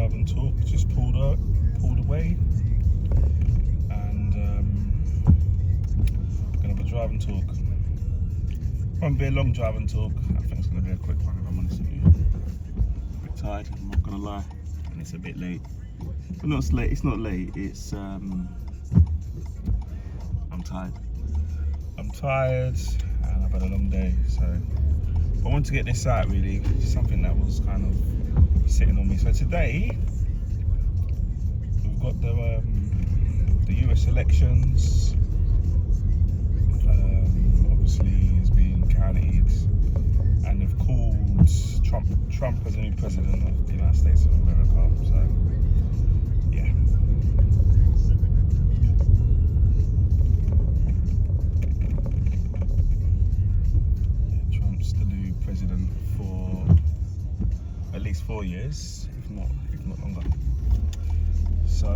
Drive and Talk just pulled away, and gonna have a drive and talk. Won't be a long drive and talk. I think it's gonna be a quick one, if I'm honest with you. A bit tired, I'm not gonna lie, and it's a bit late. But not late. It's not late. It's I'm tired. I'm tired, and I've had a long day, so I want to get this out really. It's something that was kind of sitting on me. So today we've got the US elections. Obviously, it's been counted, and they've called Trump as a new president of the United States of America. So yeah. Trump's the new president for at least 4 years, if not longer. So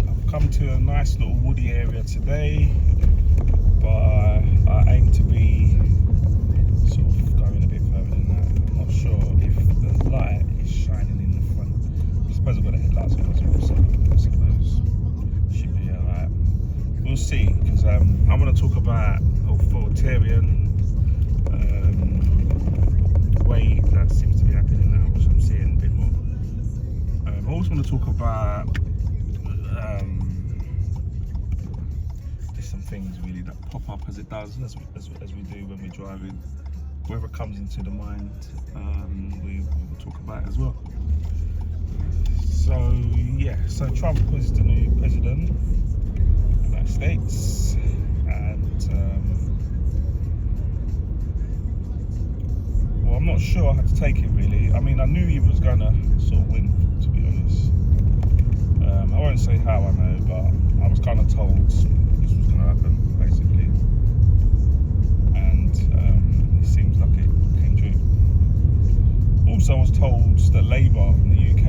I've come to a nice little woody area today, but I aim to be sort of going a bit further than that. I'm not sure if the light is shining in the front. I suppose I've got the headlights on as well, so I suppose should be alright. We'll see, because I'm going to talk about authoritarian way that seems to be happening now, which I'm seeing a bit more. I also want to talk about just some things really that pop up as it does, as we do when we're driving. Whatever comes into the mind, we will talk about as well. So yeah, so Trump was the new president of the United States, and well, I'm not sure how to take it really. I mean, I knew he was gonna sort of win, to be honest. I won't say how I know, but I was kind of told this was gonna happen, basically. And it seems like it came true. Also, I was told that Labour in the UK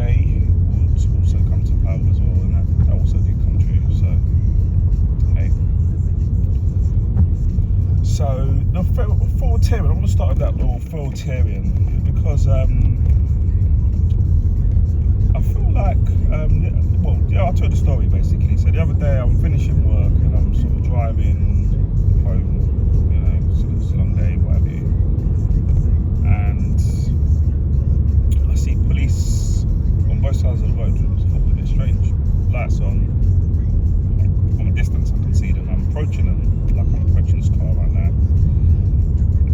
would also come to power as well, and that also did come true. So, hey. So, the authoritarian, I want to start with that authoritarian, because I feel like, I'll tell the story basically. So the other day I'm finishing work and I'm sort of driving home, you know, it's a long day, what have you, and I see police on both sides of the road. It's a bit strange. Lights on. From a distance I can see them. I'm approaching them like I'm approaching this car right now.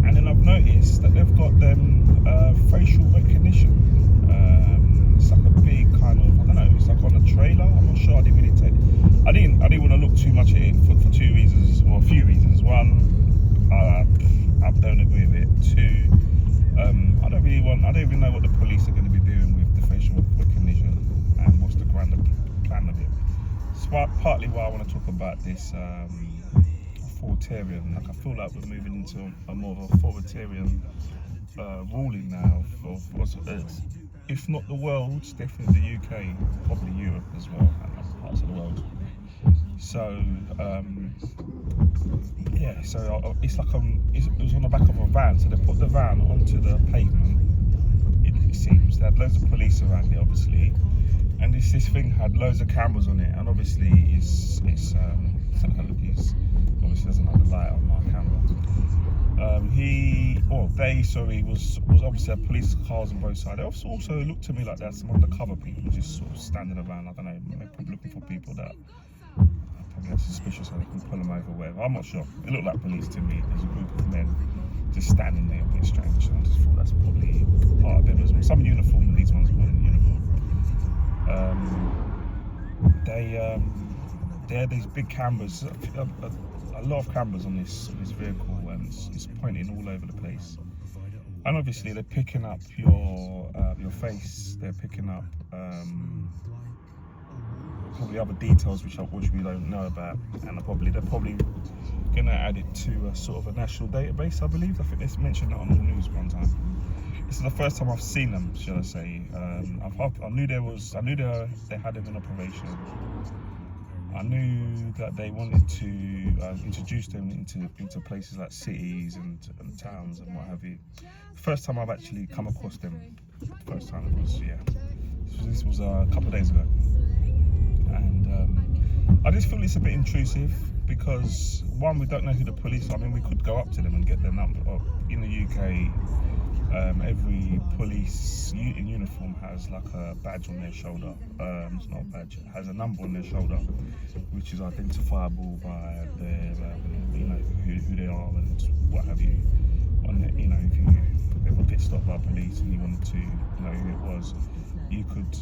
And then I've noticed that they've got them facial recognition. It's like a big kind of, I don't know, it's like on a trailer. I'm not sure. I didn't want to look too much at it for two reasons, or a few reasons. One, I don't agree with it. Two, I don't even know what the police are going to be doing with the facial recognition and what's the grand plan of it. It's partly why I want to talk about this authoritarian. Like, I feel like we're moving into a more authoritarian ruling now for if not the world, definitely the UK, probably Europe as well, and other parts of the world. So yeah, so it's like it was on the back of a van, so they put the van onto the pavement. It seems they had loads of police around it, obviously, and this thing had loads of cameras on it, and obviously it's obviously doesn't have the light on my camera. They was obviously had police cars on both sides. They also looked to me like there's some undercover people just sort of standing around. I don't know, maybe looking for people that probably are suspicious, so they can pull them over or whatever. I'm not sure. It looked like police to me. There's a group of men just standing there, a bit strange. So I just thought that's probably part of them as well. Some in uniform, and these ones weren't in uniform. They had these big cameras, a lot of cameras on this vehicle, and it's pointing all over the place. And obviously they're picking up your face. They're picking up probably other details which we don't know about, and they're probably going to add it to a sort of a national database. I believe. I think they mentioned that on the news one time. This is the first time I've seen them, shall I say. I knew they had them in operation. I knew that they wanted to introduce them into places like cities and towns and what have you. First time I've actually come across them, first time it was, this was a couple of days ago. And I just feel it's a bit intrusive because, one, we don't know who the police are. I mean, we could go up to them and get their number. In the UK, every police in uniform has like a badge on their shoulder. It's not a badge, it has a number on their shoulder, which is identifiable by their, who they are and what have you. If you ever get stopped by police and you wanted to know who it was, you could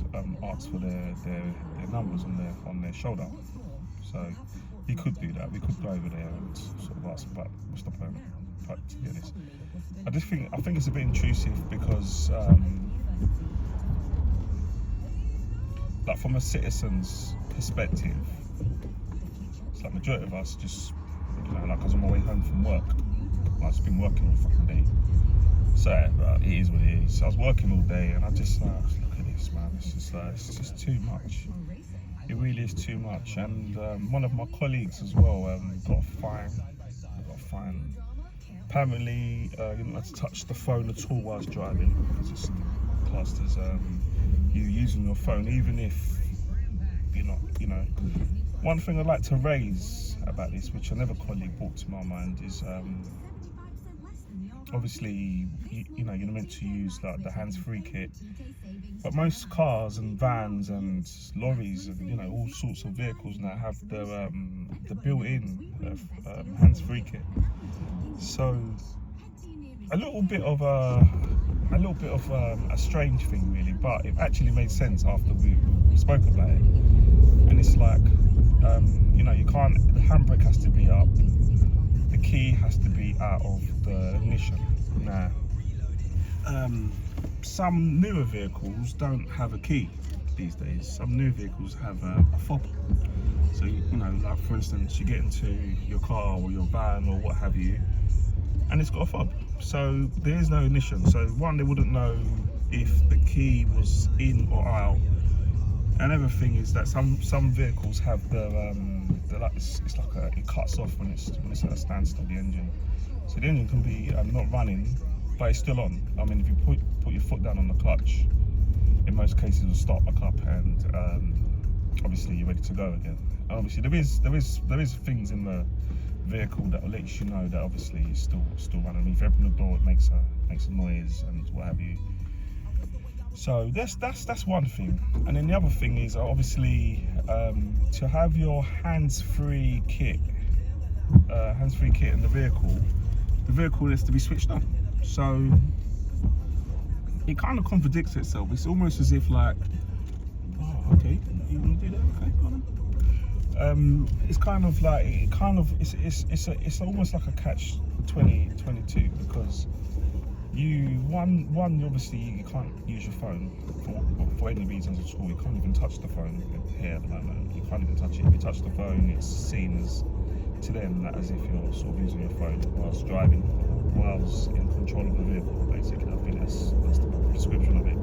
ask for their numbers on their shoulder. So you could do that. We could go over there and sort of ask, but what's the point? But to be honest, I think it's a bit intrusive because, like from a citizen's perspective, it's like majority of us just, like I was on my way home from work. I've just been working all fucking day. So it is what it is. I was working all day and I just look at this, man. It's just too much. It really is too much. And one of my colleagues as well got a fine. Apparently, you don't have to touch the phone at all whilst driving because it's classed as you using your phone, even if you're not. One thing I'd like to raise about this, which another colleague brought to my mind, is obviously you're meant to use like the hands-free kit, but most cars and vans and lorries and all sorts of vehicles now have the built-in hands-free kit. So a little bit of a strange thing really, but it actually made sense after we spoke about it. And it's like you can't, the handbrake has to be up, the key has to be out of the ignition. Now some newer vehicles don't have a key these days. Some new vehicles have a fob. So like for instance, you get into your car or your van or what have you, and it's got a fob, so there is no ignition. So one, they wouldn't know if the key was in or out. Another thing is that some vehicles have it cuts off when it's at a standstill, the engine. So the engine can be not running, but it's still on. I mean, if you put your foot down on the clutch, in most cases it'll start back up, and obviously you're ready to go again. And obviously there is things in the vehicle that will let you know that obviously it's still running. If you open the door, it makes a noise and what have you. So that's one thing. And then the other thing is obviously to have your hands-free kit in the vehicle has to be switched on. So it kind of contradicts itself. It's almost as if like, oh, okay, you want to do that? Okay, go on. It's kind of like it's almost like a catch-22 because one obviously you can't use your phone for any reasons at all. You can't even touch the phone here at the moment. You can't even touch it. If you touch the phone, it's seen to them as if you're sort of using your phone whilst driving, whilst in control of the vehicle. Basically, I think that's the description of it.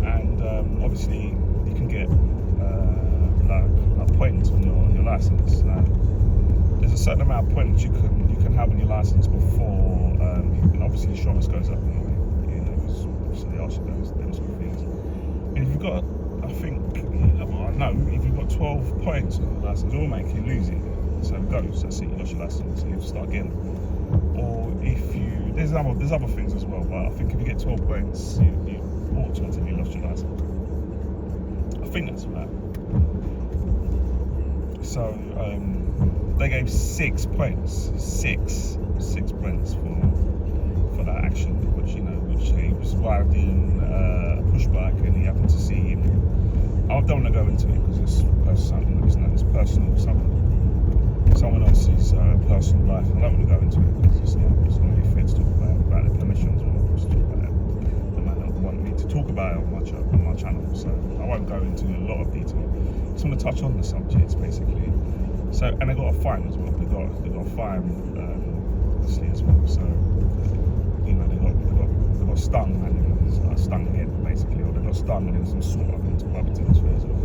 And obviously, you can get like a point on your license. There's a certain amount of points you can have on your license before, and obviously insurance goes up anyway. So they ask you those sort of things. And if you've got, if you've got 12 points on your license, it will make you lose it. So it goes. That's it. You lost your license. So you have to start again. Or if there's other things as well. But I think if you get 12 points, you automatically lost your license. I think that's right. So they gave 6 points. Six points for that action, which he was riding a push bike and he happened to see him. I don't want to go into it because it's personal, someone else's personal life. I don't want to go into it because it's not really fair to talk about the permissions or to talk about it. They might not want me to talk about it on my channel, so I won't go into a lot of detail. I just want to touch on the subjects basically. So, and they got a fine as well. They got a fine obviously as well. So they got stung and stung again basically, or they got stung and then some sort of into rubbed into as well.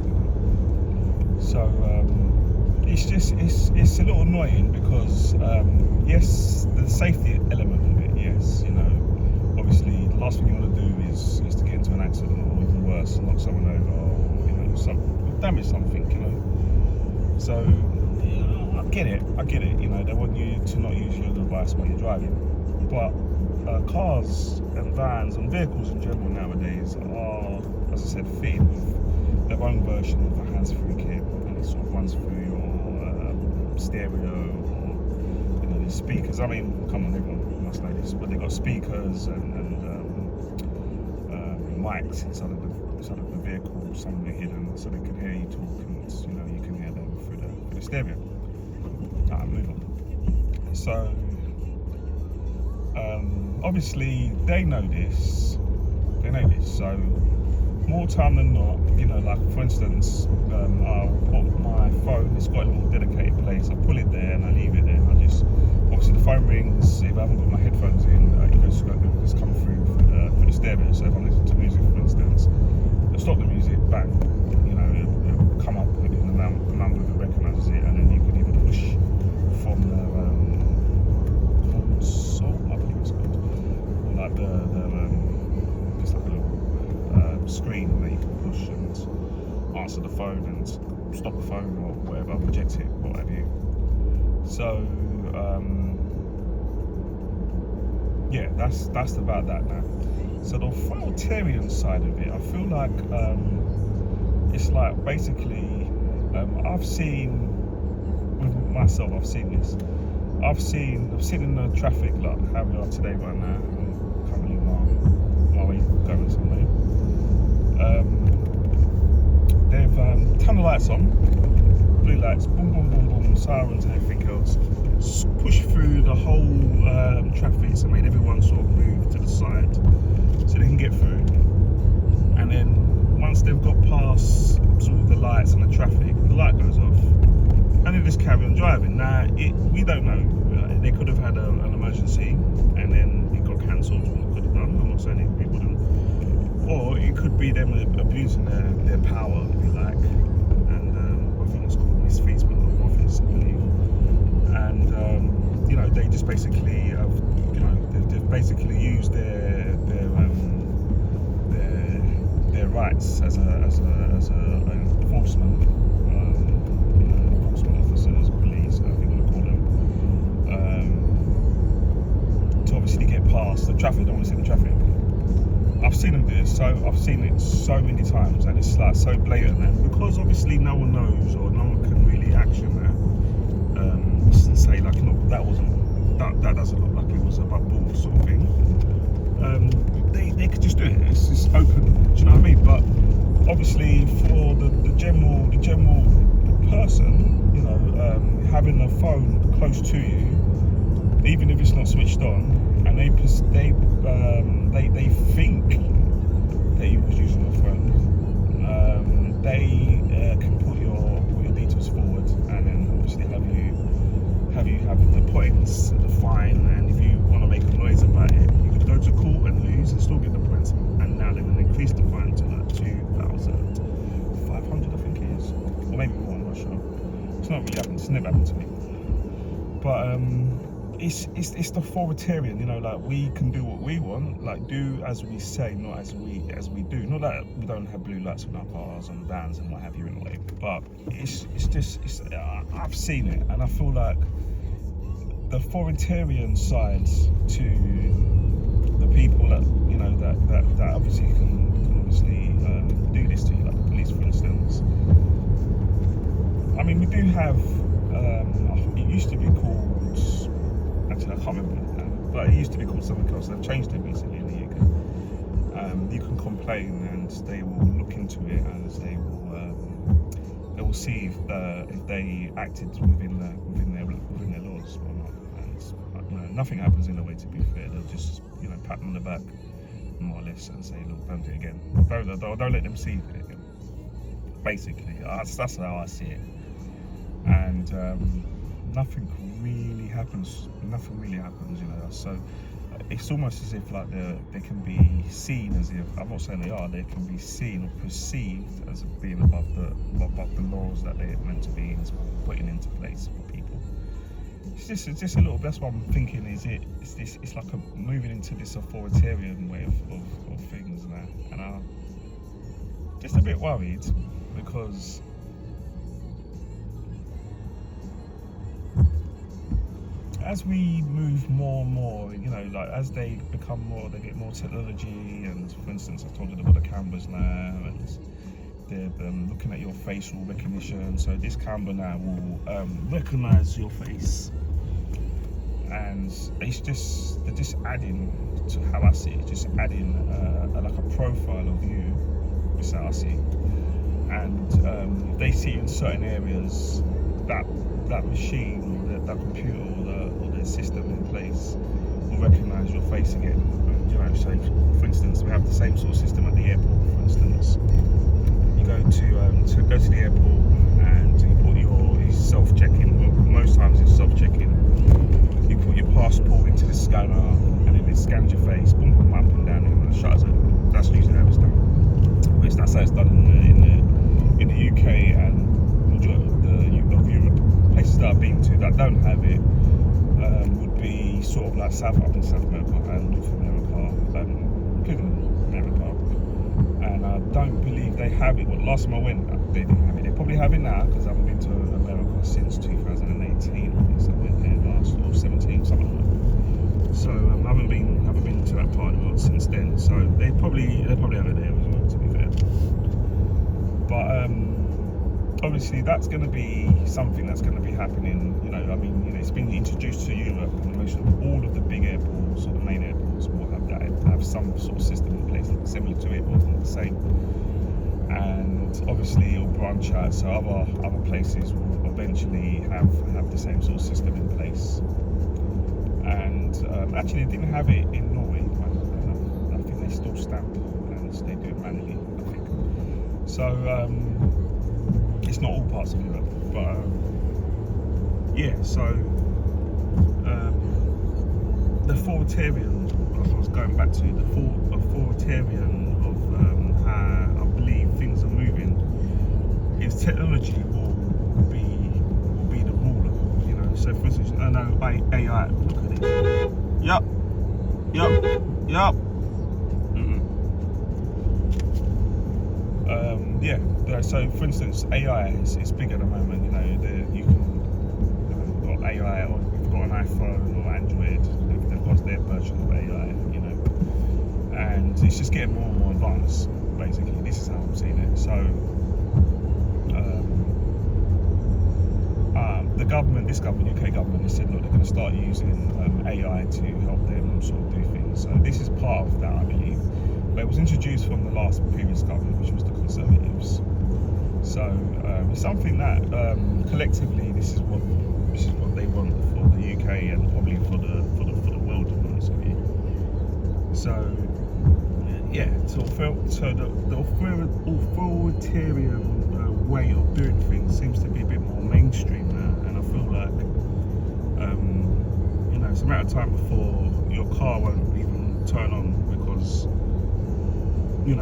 So it's a little annoying because yes, the safety element of it, yes, you know, obviously the last thing you want to do is to get into an accident or even worse, knock someone over or, you know, damage something, you know. So yeah, I get it, you know, they want you to not use your device while you're driving, but cars and vans and vehicles in general nowadays are, as I said, fitted with their own version of a hands-free kit, and it sort of runs through your stereo, or, you know, the speakers. I mean, come on, everyone must know this, but they've got speakers and mics inside of the vehicle, some of them hidden, so they can hear you talk, and you know, you can hear them through the stereo. Move on. So obviously they know this, so more time than not, you know, like for instance, I'll put my phone, it's got a little dedicated place, I pull it there and I leave it there, and I just, obviously the phone rings, if I haven't got my headphones in, it's come through for the stereo. So if I'm listening to music, for instance, I'll stop the music, bang, you know, it'll come up in the number that recognises it, and then you can even push from the console, I believe it's called, like it's like a little screen that you can push and answer the phone and stop the phone or whatever, reject it, what have you. So yeah, that's about that now. So the authoritarian side of it, I feel like it's like basically I've seen with myself, I've seen this. I'm sitting in the traffic like how we are today right now. I'm currently on my way going somewhere. They've turned the lights on, blue lights, boom, boom, boom, boom, sirens and everything else. Pushed through the whole traffic, so made everyone sort of move to the side so they can get through. And then once they've got past sort of the lights and the traffic, the light goes off, and they just carry on driving. Now, we don't know. They could have had an emergency, and then it got cancelled. What could have done? I'm not saying it wouldn't. Or it could be them abusing their power, if you like, and I think it's called misfeasement of office, I believe. And you know, they just basically have, you know, they've basically used their rights as a enforcement. Enforcement officers, police, however you want to call them, to obviously get past the traffic. Don't want to see the traffic. I've seen them do this, so I've seen it so many times, and it's like so blatant. And because obviously no one knows or no one can really action that, and say like, look, that doesn't look like it was above board sort of thing. They could just do it. It's just open. Do you know what I mean? But obviously for the general person, you know, having a phone close to you, even if it's not switched on, and they think that you was using your phone, they can put your details forward, and then obviously have the points, the fine, and if you want to make a noise about it, you could go to court and lose and still get the points. And now they're going to increase the fine to like 2,500, I think it is, or maybe more. I'm not sure. It's not really happened. It's never happened to me. But it's the authoritarian, you know, like we can do what we want, like do as we say, not as we do. Not that we don't have blue lights on our cars and vans and what have you in a way, but it's I've seen it, and I feel like the authoritarian sides to the people that, you know, that obviously can obviously do this to you, like the police, for instance. I mean, we do have it used to be called, actually I can't remember now, but it used to be called something else. They've changed it recently in the UK. You can complain and they will look into it, and they will see if they acted within their laws or not. And you know, nothing happens in a way, to be fair. They'll just, you know, pat them on the back more or less and say, look, don't do it again. Don't let them see it again. Basically, that's how I see it. And nothing really happens, you know. So it's almost as if like they can be seen as if, I'm not saying they are, they can be seen or perceived as being above the laws that they're meant to be putting into place for people. It's just a little. That's what I'm thinking. It's like moving into this authoritarian way of things now, and I'm just a bit worried because as we move more and more, like as they become more, they get more technology, and for instance, I told you they've got the cameras now, and they're looking at your facial recognition. So this camera now will recognize your face, and they're just adding, to how I see it, just adding like a profile of you. That's how I see it. And they see in certain areas that machine, or that computer, or the system in place will recognise your face again. So for instance, we have the same sort of system at the airport. For instance, you go to the airport and you put your self-checking. Well, most times it's self-checking. You put your passport into the scanner, and then it scans your face, boom, boom, up and down, and it shutters it. That's usually how it's done. Which that's how it's done in the UK and of Europe. Places that I've been to that don't have it would be sort of like South America and North America, including America. And I don't believe they have it. Well, last time I went, they didn't have it. They probably have it now, because I haven't been to America since 2018. I think so. I went there last, or 17, something like that. So I haven't been to that part of the world since then. So they probably have it there as well, to be fair. But obviously that's going to be something that's going to be happening. It's been introduced to Europe, and most of all of the big airports, or the main airports, will have some sort of system in place similar to it, or not the same. And obviously it'll branch out, so other places will eventually have the same sort of system in place. And actually, they didn't have it in Norway. I think they still stamp, and they do it manually, I think. So it's not all parts of Europe, but yeah. So the authoritarian, like I was going back to, the authoritarian of how I believe things are moving is technology will be the ruler. So for instance, I know AI. Look at it. Yup. Yeah. So for instance, AI is big at the moment. You can got AI, or if you've got an iPhone or Android, they've got their version of AI. And it's just getting more and more advanced. Basically, this is how I'm seeing it. So this government, UK government, has said, look, they're going to start using AI to help them sort of do things. So this is part of that, I believe. But it was introduced from the previous government, which was the Conservatives. So it's something that collectively, this is what they want for the UK, and probably for the world, to be honest with you. So yeah, so the authoritarian way of doing things seems to be a bit more mainstream now, and I feel like it's a matter of time before your car won't even turn on, because you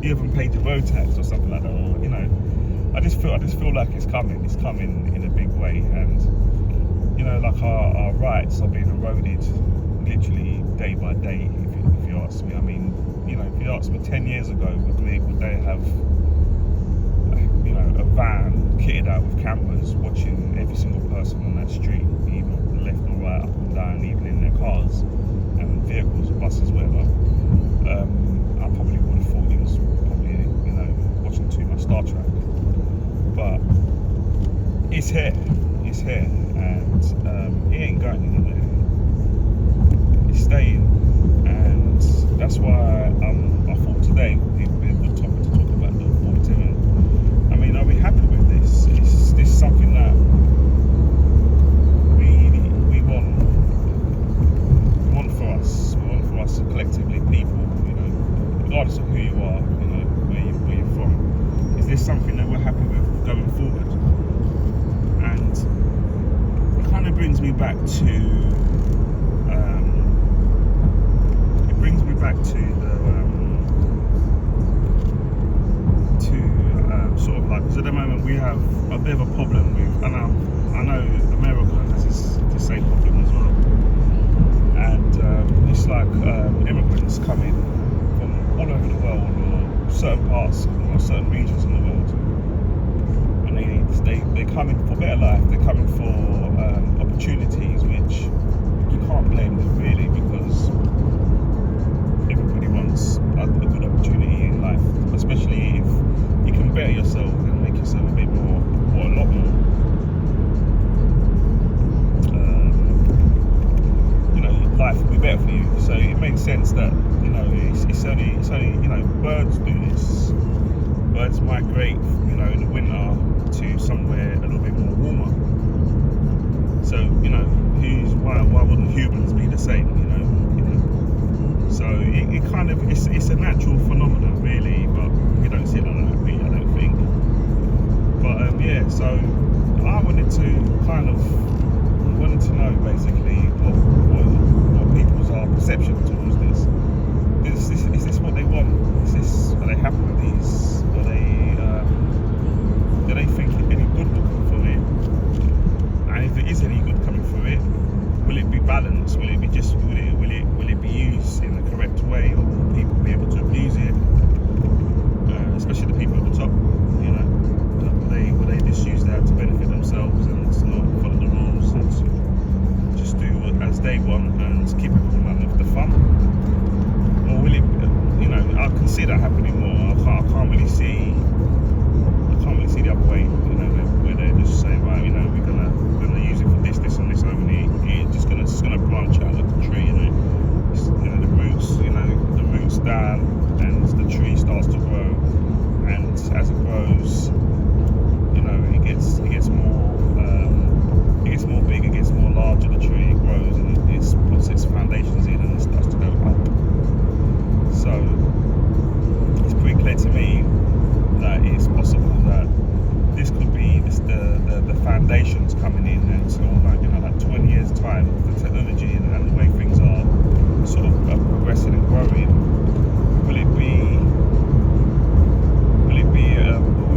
haven't paid your road tax or something like that, or I just feel like it's coming in a big way, and like our rights are being eroded literally day by day, if you ask me. I mean, if you asked me 10 years ago, would they have a van kitted out with cameras watching every single person on that street, either left or right, up and down, even in their cars and vehicles or buses, whatever. I probably would have thought he was probably watching too much Star Trek. But it's here, and it ain't going anywhere. It's staying, and that's why I thought today would be a good topic to talk about the authoritarian. I mean, are we happy with this? Is this something that we want for us? We want for us collectively, people, regardless of who you are, where you're from. Is this something that we're happy with going forward? And it kind of brings me back to back to the sort of like, because at the moment we have a bit of a problem with, and I know America has the same problem as well, and it's like immigrants coming from all over the world, or certain parts or certain regions in the world, and they're coming for better life, they're coming for opportunities, which you can't blame them really, because everybody wants a good opportunity in life, especially if you can better yourself and make yourself a bit more, or a lot more, life will be better for you. So it makes sense that, it's only, birds do this. Birds migrate, in the winter to somewhere a little bit more warmer. So, why wouldn't humans be the same, So it kind of, it's a natural phenomenon really, but we don't see it like that really, I don't think. But so I wanted to know basically what people's perception towards this. Is this what they want? Are they happy with these? Do they think any good will come from it? And if there is any good coming from it, will it be balanced? Will it be used in the correct way, or will people be able to abuse it? Especially the people at the top, will they just use that to benefit themselves and not follow the rules and just do as they want and keep everyone out of the fun? Or will it? I can see that happening more. I can't really see the other way. Where they just say, right, we're gonna use it for this, and this only. It's just gonna branch out like a tree, the roots down, and the tree starts to grow, and as it grows, it gets more big, it gets more larger, the tree, it grows, and it puts its foundations in, and it starts to go up. So it's pretty clear to me that it's possible that this could be the foundations coming in, and so like 20 years time, the technology and the way things are sort of progressing and growing. Will we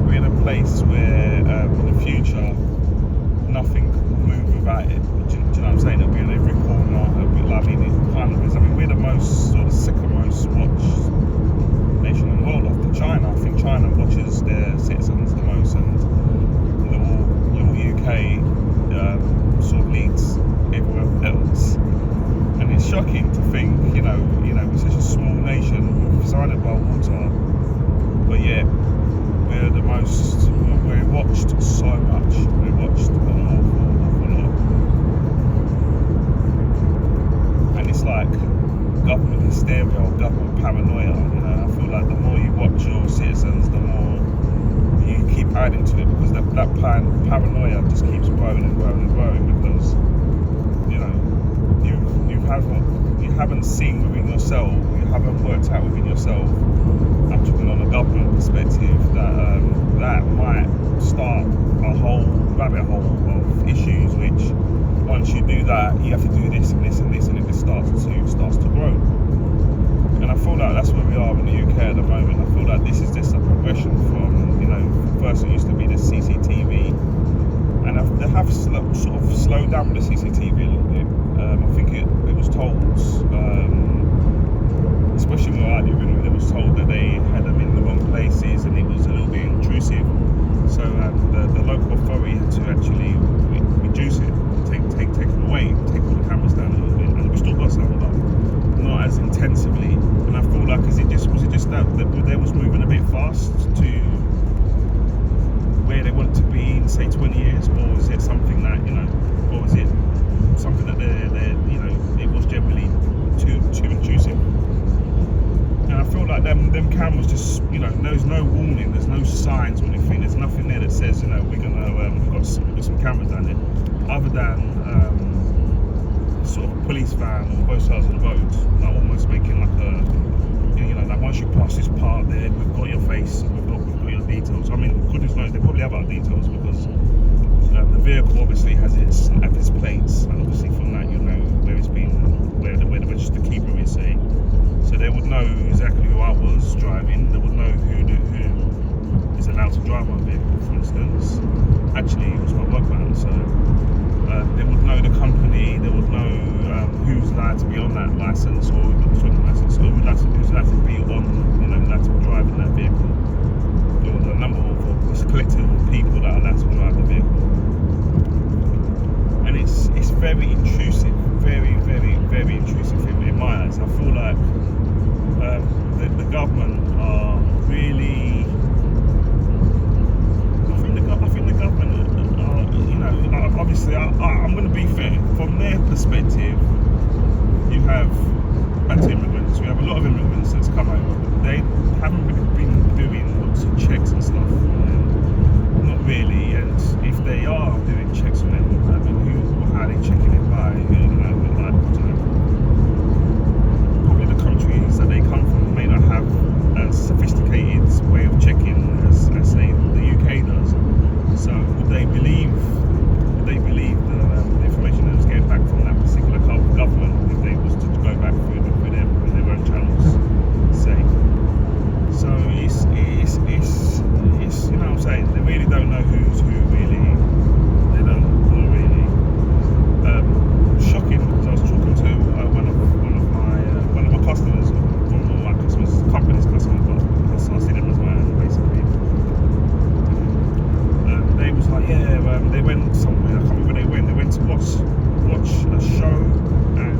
be in a place where in the future nothing will move without it? Do you know what I'm saying? It'll be in every corner. It kind of is. We're the most sort of second most watched nation in the world after China. I think China watches their citizens the most, and little UK sort of leads everywhere else. And it's shocking to think, we're such a small nation surrounded by water, but yet we're watched so much. We're watched an awful lot. And it's like government hysteria or government paranoia. I feel like the more you watch your citizens, the more you keep adding to it, because that paranoia just keeps growing and growing and growing, because you haven't seen within yourself, you haven't worked out within yourself. I'm talking on a government perspective, that might start a whole rabbit hole of issues, which once you do that, you have to do this and this and this, and it just starts to grow. And I feel like that's where we are in the UK at the moment. I feel like this is just a progression from, first it used to be the CCTV, and they have sort of slowed down with the CCTV a little bit. I think it was told, especially where I live in, it was told that they had them in the wrong places and it was a little bit intrusive. So the local authority had to actually reduce it, take it away, take all the cameras down a little bit, and we still got some, but not as intensively. And I feel like, was it just that they was moving a bit fast to where they wanted to be in, say, 20 years, or was it something that, or was it something that it was generally too intrusive? And I feel like them cameras just, there's no warning, there's no signs or anything, there's nothing there that says, we've got some cameras down there, other than sort of a police van on both sides of the road, like almost making like like once you pass this part there, we've got your face, we've got your details. Goodness knows, they probably have our details, because the vehicle obviously has its plates, and obviously from that where it's been, where the register keeper is, say. So they would know license or who's allowed to be on, allowed to be driving that vehicle, or the number of this collective of people that are allowed to drive the vehicle. And it's very intrusive, very, very, very intrusive in my eyes. I feel like the government are really. I think the government are, obviously, I'm going to be fair. From their perspective, you have immigrants. We have a lot of immigrants that's come over. They haven't really been doing lots of checks and stuff. Not really. And if they are doing checks on them, I mean, how are they checking it by? Probably the countries that they come from may not have a sophisticated way of checking as say the UK does. So would they believe the information that was getting back from that particular government if they was to go back through their own channels, say? So it's you know what I'm saying, they really don't know who's who really. They don't really. Shocking, because I was talking to one of my customers, company's customers, but I see them as well, basically. They was like, they went somewhere. I can't remember where they went. They went to watch a show, and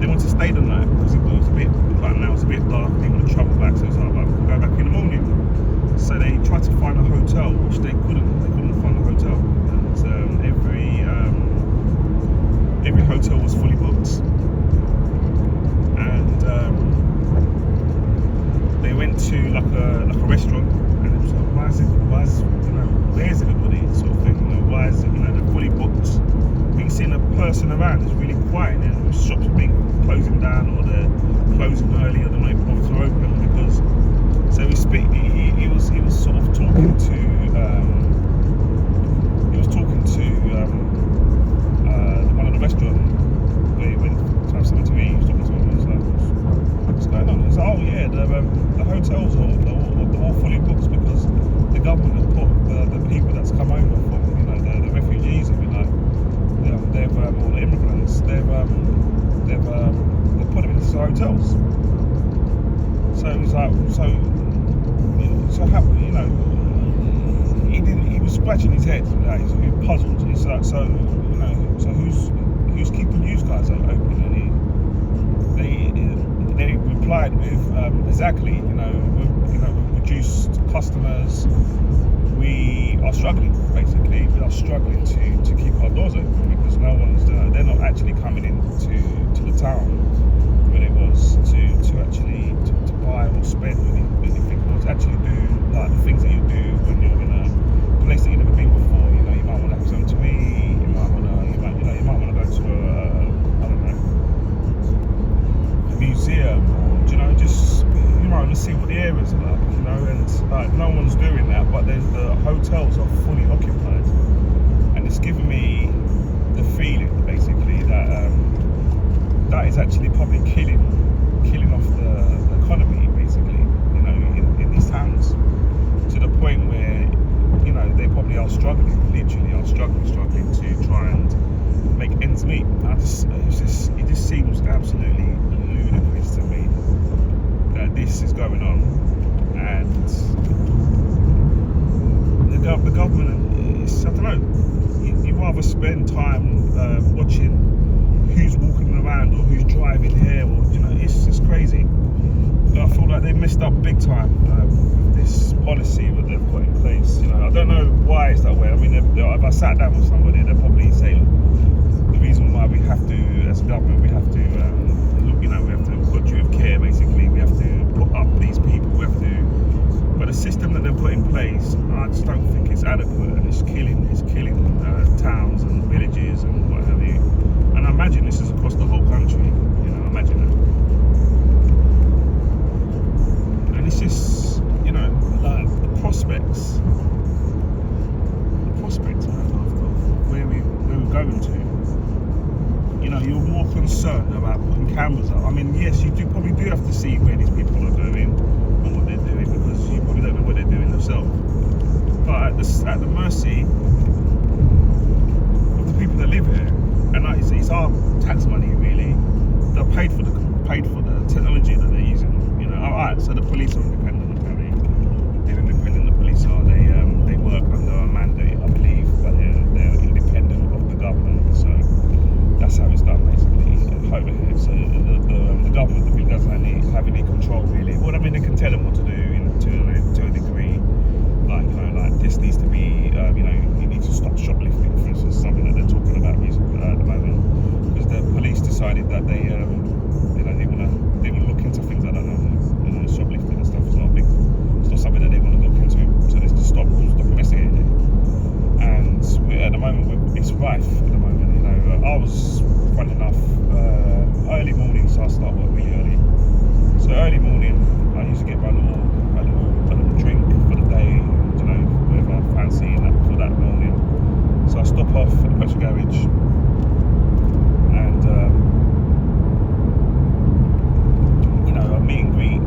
they wanted to stay the night because it was a bit like now it's a bit dark. They want to travel back, so it's like, well, we can go back in the morning. So they tried to find a hotel, which they couldn't. They couldn't find a hotel, and every hotel was fully booked. And they went to like a restaurant, and it was like, where's everybody, sort of thing, why is it, they're fully booked. You can see a person around, it's really quiet, and shops are being closing down, or they're closing early, or they're not even bothered to open, because, so he was sort of talking to, one of the restaurant where he went to have something to eat. He was talking to him, and he was like, what's going on? He was like, oh yeah, the hotels are all fully booked because the government has put the people that's come over from, the refugees, if you like, they've all the immigrants, they've put them into hotels. So it was like, so how, he was scratching his head, like, he was puzzled. It's like, so who's keeping you guys open? And they replied with exactly, with reduced customers, we are struggling, basically. We are struggling to keep our doors open because no one's they're not actually coming into the town where it was to actually to buy or spend anything, or to actually do like the things that you do when you're in a place that you've never been before. You might want to have something to eat. You might want to go to a museum, or just you might want to see what the areas are like, and no one's doing that. But the hotels are fully occupied, and it's giving me the feeling, basically, that that is actually probably killing off the economy, basically, in these towns, to the point where they probably are struggling, literally are struggling to try and make ends meet. It just seems absolutely ludicrous to me that this is going on, and the government is, I don't know, you rather spend time watching who's walking around or who's driving here, or it's just crazy. I feel like they messed up big time with this policy that they've put in place. I don't know why it's that way. I mean, if I sat down with somebody, they'll probably say, look, the reason why we have to, as a government, we have to we have to put due of care, basically. We have to put up these people. We have to. But the system that they've put in place, I just don't think it's adequate, and it's killing towns and villages and what have you. And I imagine this is across the whole country. Imagine that. And it's just, like the prospects of where we're going to. You're more concerned about putting cameras up. I mean, yes, you probably have to see where these people are going and what they're doing, because you probably don't know what they're doing themselves. But at the mercy of the people that live here, and it's our tax money, really. like, so the police are independent apparently. They're independent, the police are. They work under a mandate, I believe, but they're independent of the government. So that's how it's done basically over here. So the government really doesn't have any control really. Well, I mean, they can tell them what to do to a degree. Like, you know, like this needs to be, you know, you need to stop shoplifting, for instance, something that they're talking about at the moment, because the police decided that they, you know, they want to look into things like that. You know, shoplifting and stuff is not big. It's not something that they want to look into. So it's to stop investigating it. And at the moment, it's rife. At the moment, you know, I was funny enough early morning, so I start work really early. So early morning, I used to get my little drink for the day, you know, whatever I fancy for that morning. So I stop off at the petrol garage, and you know, I meet and greet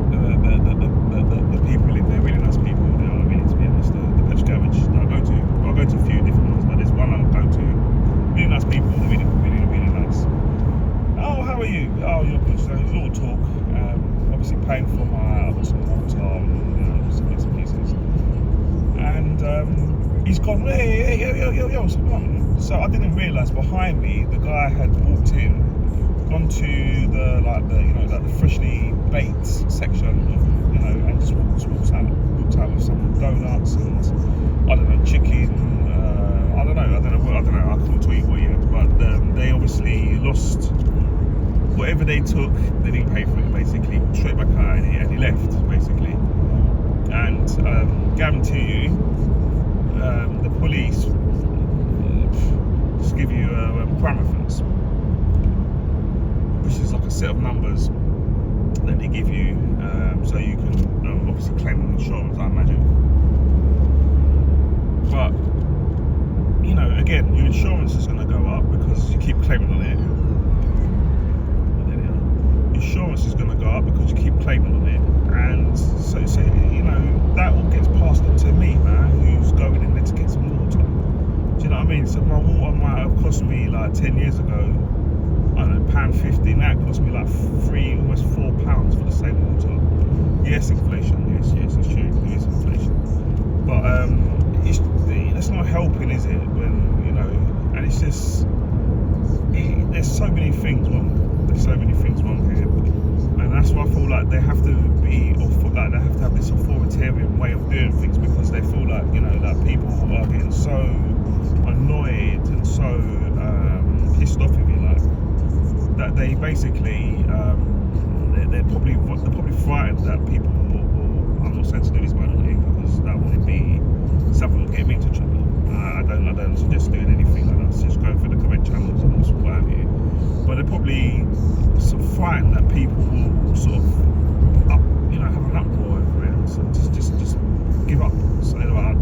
the people in there, really nice people. You know what I mean? To be honest, the petrol garage that I go to a few different ones, but there's one I go to. Really nice people, really nice. Oh, how are you? Oh, you're good. So a little talk. Obviously paying for I've got some water, you know, some bits and pieces. And he's gone, hey, yo. So I didn't realise behind me the guy had walked in, gone to the freshly baked section, you know, and just walked out with some donuts and I don't know, chicken. I don't know. I couldn't tell you what yet, but they obviously lost whatever they took. They didn't pay for it, basically. Straight back out, and he left, basically. And guarantee you, the police just give you crime offence, which is like a set of numbers that they give you, so you can obviously claim an insurance, I imagine. But you know, again, your insurance is going to go up because you keep claiming on it. Insurance is going to go up because you keep claiming on it, and so you know, that all gets passed on to me, man, who's going in there to get some water. Do you know what I mean? So my water might have cost me like 10 years ago, I don't know, £1.50. Now it cost me like almost £4 for the same water. Yes, inflation. Yes, it's true. Yes, inflation. But that's not helping, is it? When, you know, and it's just there's so many things wrong. There's so many things wrong here, and that's why I feel like they have to have this authoritarian way of doing things, because they feel like, you know, that people are getting so annoyed and so pissed off, if you like, that they basically they're probably frightened that people will, I'm not saying to do this, by the way, because that would be something that will get me into trouble. I don't suggest doing anything like that. Just going through the correct channels and what have you. But they're probably sort of frightened that people will sort of have an uproar over it. So just give up. Say, you know.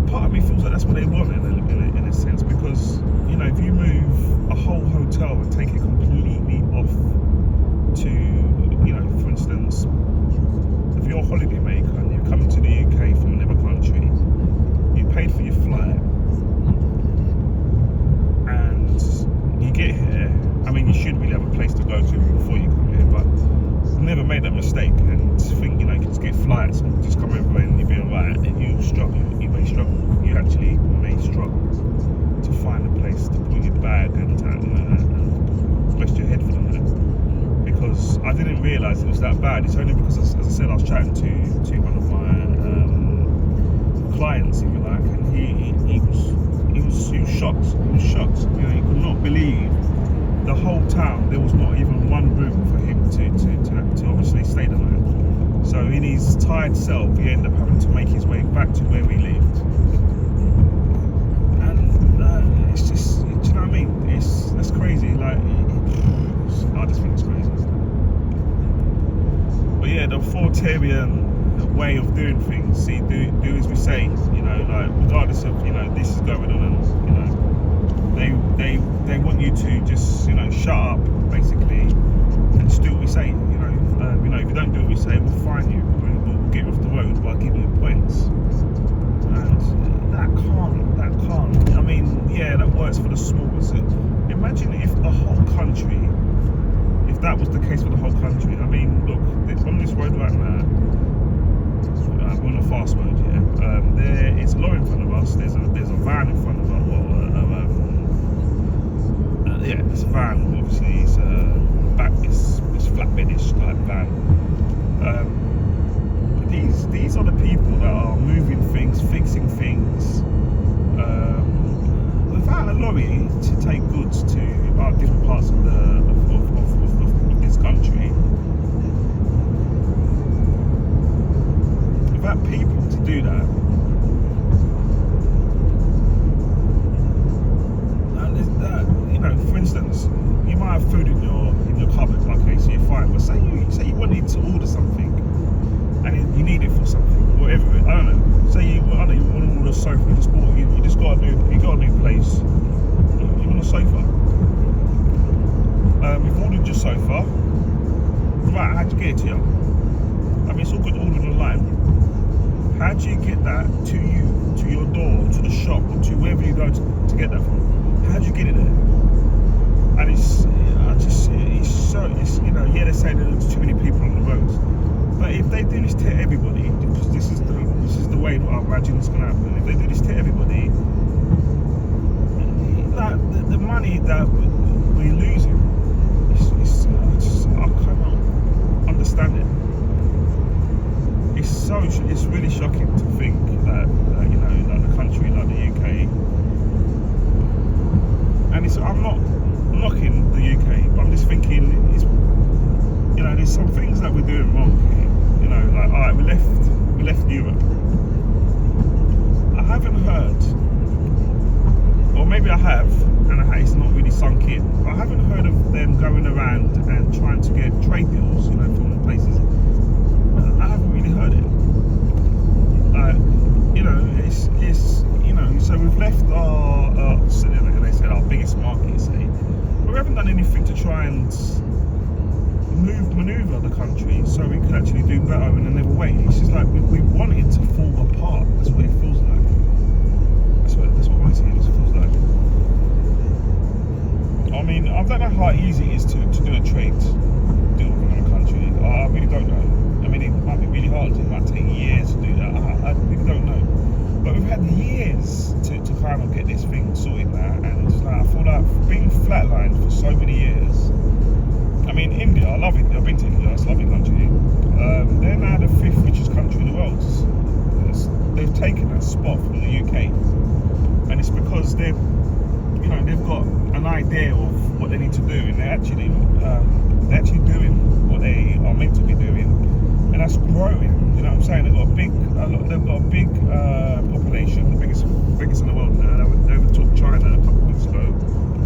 Part of me feels like that's what they want in a sense, because, you know, if you move a whole hotel and take it completely off to, you know, for instance, if you're a holiday maker and you're coming to the UK from another country, you paid for your flight, and you get here. I mean, you should really have a place to go to before you come here, but never made that mistake and think, you know, you can just get flights and just come over and you'll be alright, and you struggle. You may struggle. You actually may struggle to find a place to put your bag and rest your head for the minute. Because I didn't realise it was that bad. It's only because, as I said, I was chatting to one of my clients, if you like, and he was shocked. He was shocked. You know, he could not believe the whole town. There was not even one room for him to obviously stay the night. So in his tired self, he ended up having to make his way back to where we lived. And it's just, do you know what I mean? That's crazy. Like, I just think it's crazy. But yeah, the authoritarian way of doing things. See, do as we say. You know, like, regardless of, you know, this is going on, and, you know, they want you to just, you know, shut up basically and just do what we say. You know, if you don't do what we say, we'll fine you. We'll get you off the road by giving you points. And that can't. I mean, yeah, that works for the small ones. Imagine if the whole country, if that that was the case for the whole country. I mean, look, on this road right now, we're on a fast road, yeah. There is a lorry in front of us. There's a van in front of us. Yeah, it's a van. Obviously, it's it's flatbedish type van. These are the people that are moving things, fixing things, without a lorry to take goods to different parts of this country. Without people to do that. For instance, you might have food in your cupboard, okay, so you're fine. But say you wanted to order something, and you need it for something, whatever. I don't know. Say you want to order a sofa. You just got a new place. You want a sofa. You've ordered your sofa. Right? How'd you get it to you? I mean, it's all good ordering online. How do you get that to you, to your door, to the shop, or to wherever you go to get that from? How do you get it there? And yeah, they're saying there's too many people on the roads. But if they do this to everybody, because this is the way that I imagine it's going to happen. If they do this to everybody, like the money that we're losing, I cannot understand it. It's really shocking to think that like the country like the UK, and I'm not knocking the UK, but I'm just thinking there's some things that we're doing wrong here. Like alright, we left Europe. I haven't heard, or maybe I have, and it's not really sunk in. But I haven't heard of them going around and trying to get trade deals, from places. I haven't really heard it. So we've left they said our biggest market, but we haven't done anything to try and maneuver the country so we could actually do better in another way. It's just like we want it to fall apart. That's what it feels like. That's what my team feels like. I mean, I don't know how easy it is to do a trade deal with another country. I really don't know. I mean, it might be really hard. It might take years to do that. I really don't know. But we've had years to kind of get this thing sorted now, and I feel like being flatlined for so many years. I mean, India, I love India. I've been to India. It's a lovely country. They're now the 5th richest country in the world. They've taken that spot from the UK, and it's because they've got an idea of what they need to do, and they're actually doing what they are meant to be doing, and that's growing. You know what I'm saying? They've got a big population, the biggest in the world now. They overtook China a couple of weeks ago,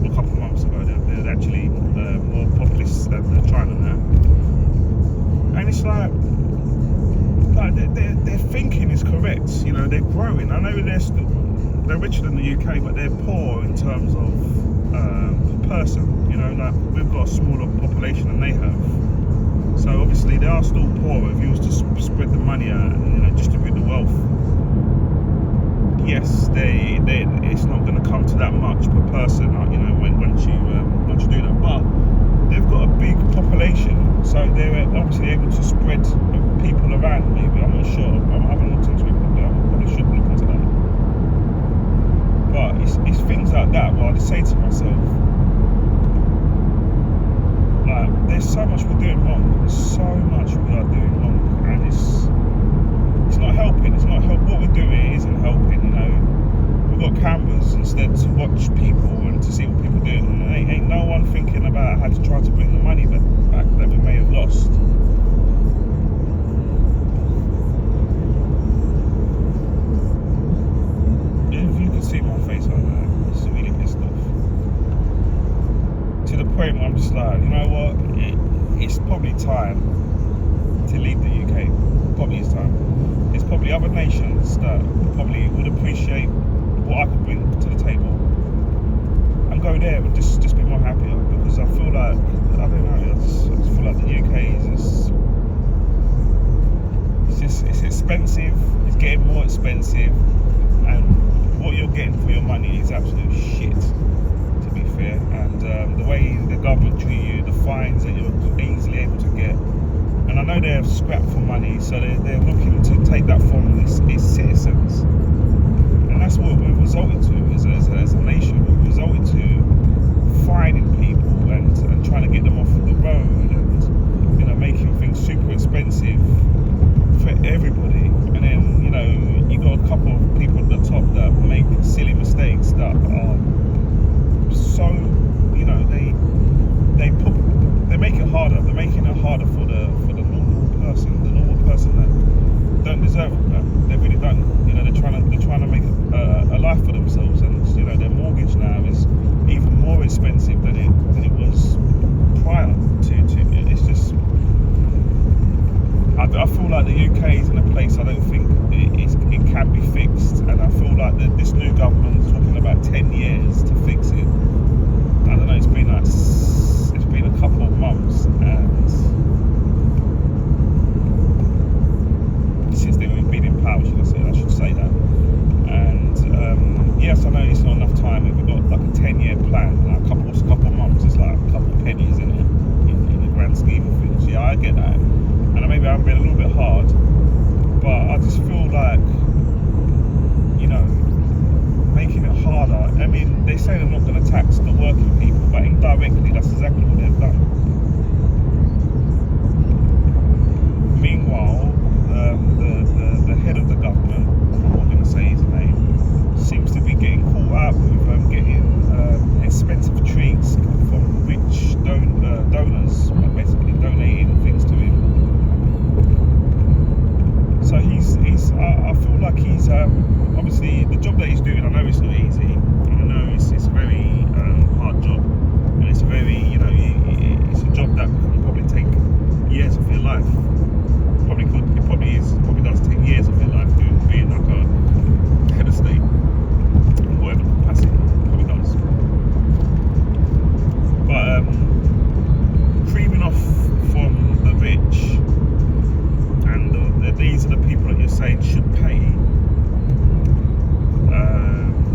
or a couple of months ago. They're actually more populous than China now, and it's like their thinking is correct. They're growing. I know they're richer than the UK, but they're poor in terms of per person. Like we've got a smaller population than they have. So obviously they are still poor. If you was to spread the money out and distribute the wealth, yes, it's not going to come to that much per person. Once you do that, but they've got a big population, so they're obviously able to spread people around. Maybe I'm not sure. I haven't looked into it properly. I probably should look into that. But it's things like that where I just say to myself, like, there's so much we're doing wrong. There's so much we are doing wrong, and it's not helping. It's not help. What we're doing isn't helping. We've got cameras instead to watch people and to see what people are doing. And ain't no one thinking about how to try to bring the money back that we may have lost. If you could see my face right now, it's really pissed off. To the point where I'm just like, you know what? It's probably time to leave the UK. Probably is time. There's probably other nations that probably would appreciate what I could bring to the table, and go there and just be more happier, because I feel like, I don't know, I just feel like the UK it's expensive, it's getting more expensive, and what you're getting for your money is absolute shit, to be fair. welfare, and the way the government treat you, the fines that you're easily able to get. And I know they're scrapped for money, so they're looking to take that from its citizens. And that's what we've resulted to as a nation. We've resulted to fining people and trying to get them off of the road, and making things super expensive for everybody. And then you got a couple of people at the top that make silly mistakes that are so they make it harder. They're making it harder for the normal person that don't deserve that. They really don't. They're trying to make a life for themselves, and their mortgage now is even more expensive than it was prior to. It's just. I feel like the UK is in a place I don't think it can be fixed, and I feel like that this new government is talking about 10 years to fix it. I don't know. It's been a couple of months, and since they've been in power, I should say that. And yes, I know it's not enough time. If we've got like a 10-year plan, like a couple of months, it's like a couple of pennies in the grand scheme of things. Yeah, I get that. And maybe I'm being a little bit hard, but I just feel like, making it harder. I mean, they say they're not going to tax the working people, but indirectly, that's exactly what they've done. Meanwhile, the head of the government, I'm not going to say his name, seems to be getting caught up with getting expensive treats from rich donors, basically donating things to him. So I feel like he's obviously the job that he's doing. I know it's not easy. I know it's a very hard job, and it's a very it's a job that can probably take years of your life. It probably does take years of your life being like a head of state, in whatever capacity. It probably does. But creaming off from the rich. These are the people that you're saying should pay.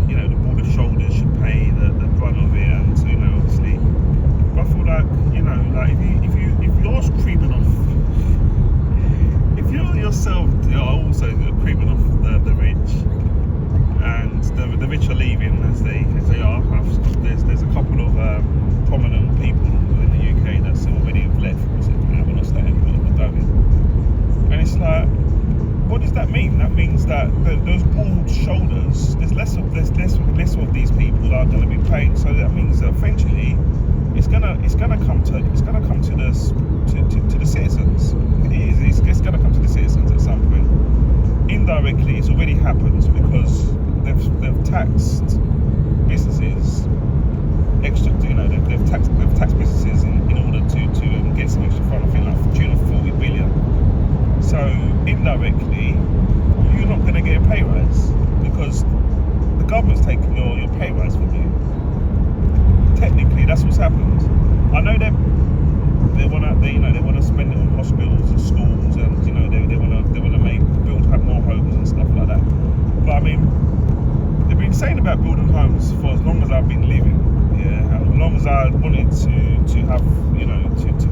The broader shoulders should pay the brunt of it, and obviously. But I feel like if you're creaming off, if you're yourself, you're also creaming off the rich, and the rich are leaving as they are. There's a couple of prominent people in the UK that's already left. We're not staying, we're going. And it's like, what does that mean? That means that those broad shoulders, there's less of these people that are going to be paying. So that means that eventually, it's gonna come to the citizens. It's gonna come to the citizens at some point. Indirectly, it's already happened because they've taxed businesses extra. They've taxed businesses in order to get some extra fund. I think like tune of 40 billion. So indirectly, you're not going to get a pay rise because the government's taking your pay rise from you. Technically, that's what's happened. I know they want to spend it on hospitals and schools, and they want to have more homes and stuff like that. But I mean, they've been saying about building homes for as long as I've been living. Yeah, as long as I wanted to have,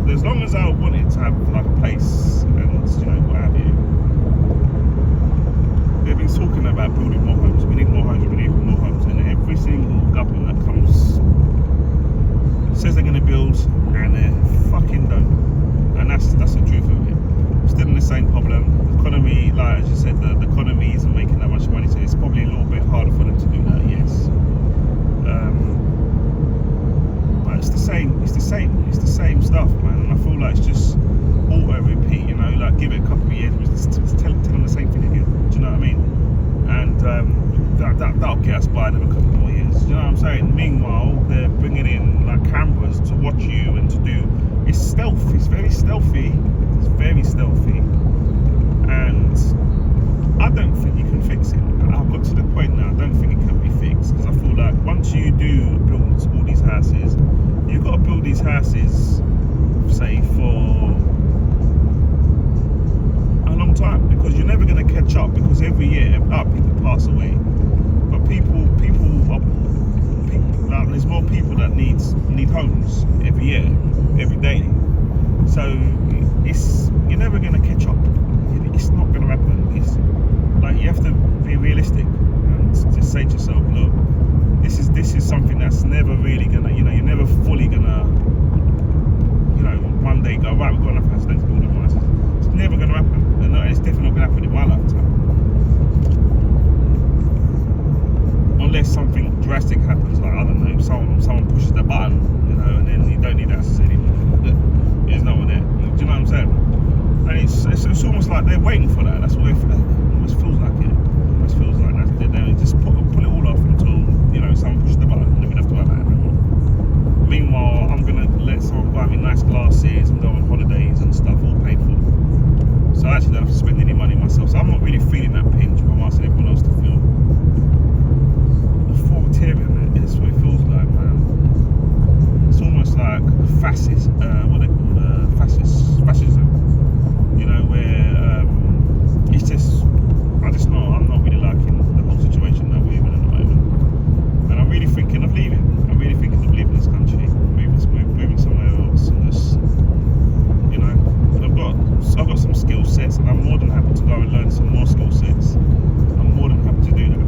as long as I wanted to have like a place and what have you. They've been talking about building more homes. We need more homes. We need more homes, and every single government that comes says they're going to build, and they fucking don't. And that's the truth of it. Still in the same problem. The economy, like as you said, the economy isn't making that much money, so it's probably a little bit harder for them to do that. Yes. But it's the same stuff, man. And I feel like it's just auto repeat. Like give it a couple of years, just tell them the same thing again. Do you know what I mean? And that'll get us by another couple more years. Do you know what I'm saying? Meanwhile, they're bringing in like cameras to watch you and to do. It's stealth. It's very stealthy. It's very stealthy. And I don't think you can fix it. I've got to the point now. I don't think it can be fixed because I feel like once you do build all these houses, you've got to build these houses, say for a long time, because you're never going to catch up, because every year people pass away, but people there's more people that need need homes every year, every day. So you're never gonna catch up. It's not gonna happen. It's like you have to be realistic and just say to yourself, look, this is something that's never really gonna, you're never fully gonna, one day go, right, we've got enough houses, let's build more houses. It's never gonna happen. And it's definitely not gonna happen in my lifetime. Unless something drastic happens, like I don't know, someone pushes the button, and then you don't need houses anymore. There's no one there. Do you know what I'm saying? And it's almost like they're waiting for that. That's what it almost feels like. It almost feels like that. They just pull it all off until someone pushes the button, and then we don't have to worry about it anymore. Meanwhile, I'm gonna let someone buy me nice glasses and go on holidays and stuff, all paid for. So I actually don't have to spend any money myself. So I'm not really feeling that pinch, but I'm asking everyone else to feel. Authoritarian, it's what it feels like, man. It's almost like fascist, fascism, where it's just, I'm not really liking the whole situation that we're in at the moment. And I'm really thinking of leaving. I'm really thinking of leaving this country, moving somewhere else, and just, I've got some skill sets, and I'm more than happy to go and learn some more skill sets. I'm more than happy to do that.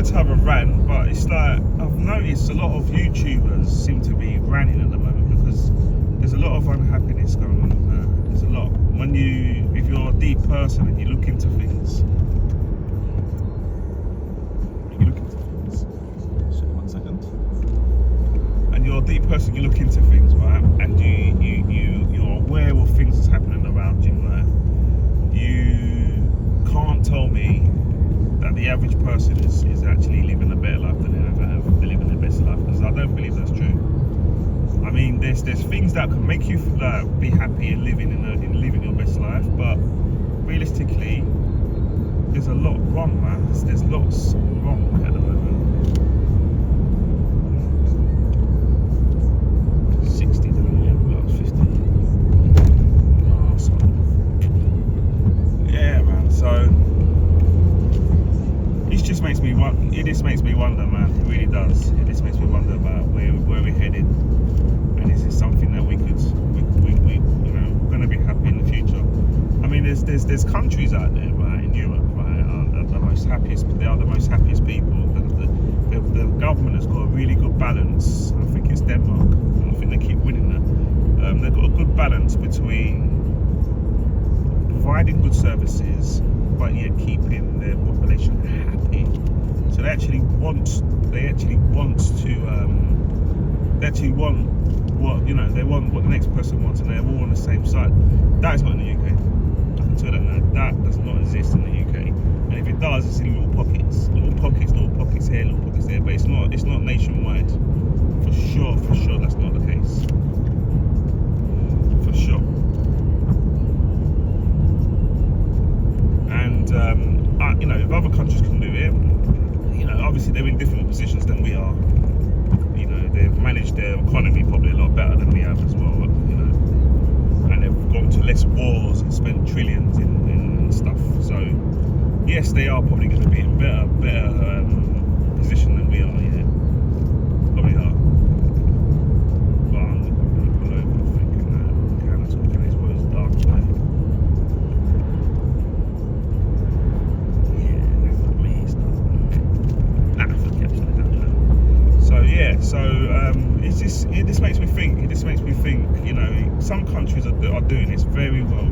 To have a rant, but it's like I've noticed a lot of YouTubers seem to be ranting at the moment because there's a lot of unhappiness going on. There's a lot. If you're a deep person and you look into things, one second, and you're a deep person, you look into things, right? And you're aware of things that's happening around you, right? You can't tell me that the average person is actually living a better life than they ever have. They're living their best life, because I don't believe that's true. I mean, there's things that can make you be happy and living your best life, but realistically, there's a lot wrong, man. There's lots wrong at the moment. 60, didn't it? Well, 50. Oh, sorry. Yeah, man. So. It just makes me wonder, man. It really does. It just makes me wonder about where we're headed, and is this something that we're going to be happy in the future? I mean, there's countries out there, right, in Europe, right, are the most happiest. They are the most happiest people. The government has got a really good balance. I think it's Denmark. I think they keep winning that. They've got a good balance between providing good services, but yet keeping their population happy. So they actually want to they want what the next person wants, and they're all on the same side. That is not in the UK. I can tell that now. That does not exist in the UK. And if it does, it's in little pockets here, little pockets there. But it's not nationwide. For sure, that's not the case. For sure. And if other countries can do it, obviously they're in different positions than we are. They've managed their economy probably a lot better than we have as well. And they've gone to less wars and spent trillions in stuff. So yes, they are probably going to be in better position than we are. Yeah, probably are. But I'm not going to pull over thinking that Canada's talking this was dark tonight. It just makes me think. Some countries are doing this very well,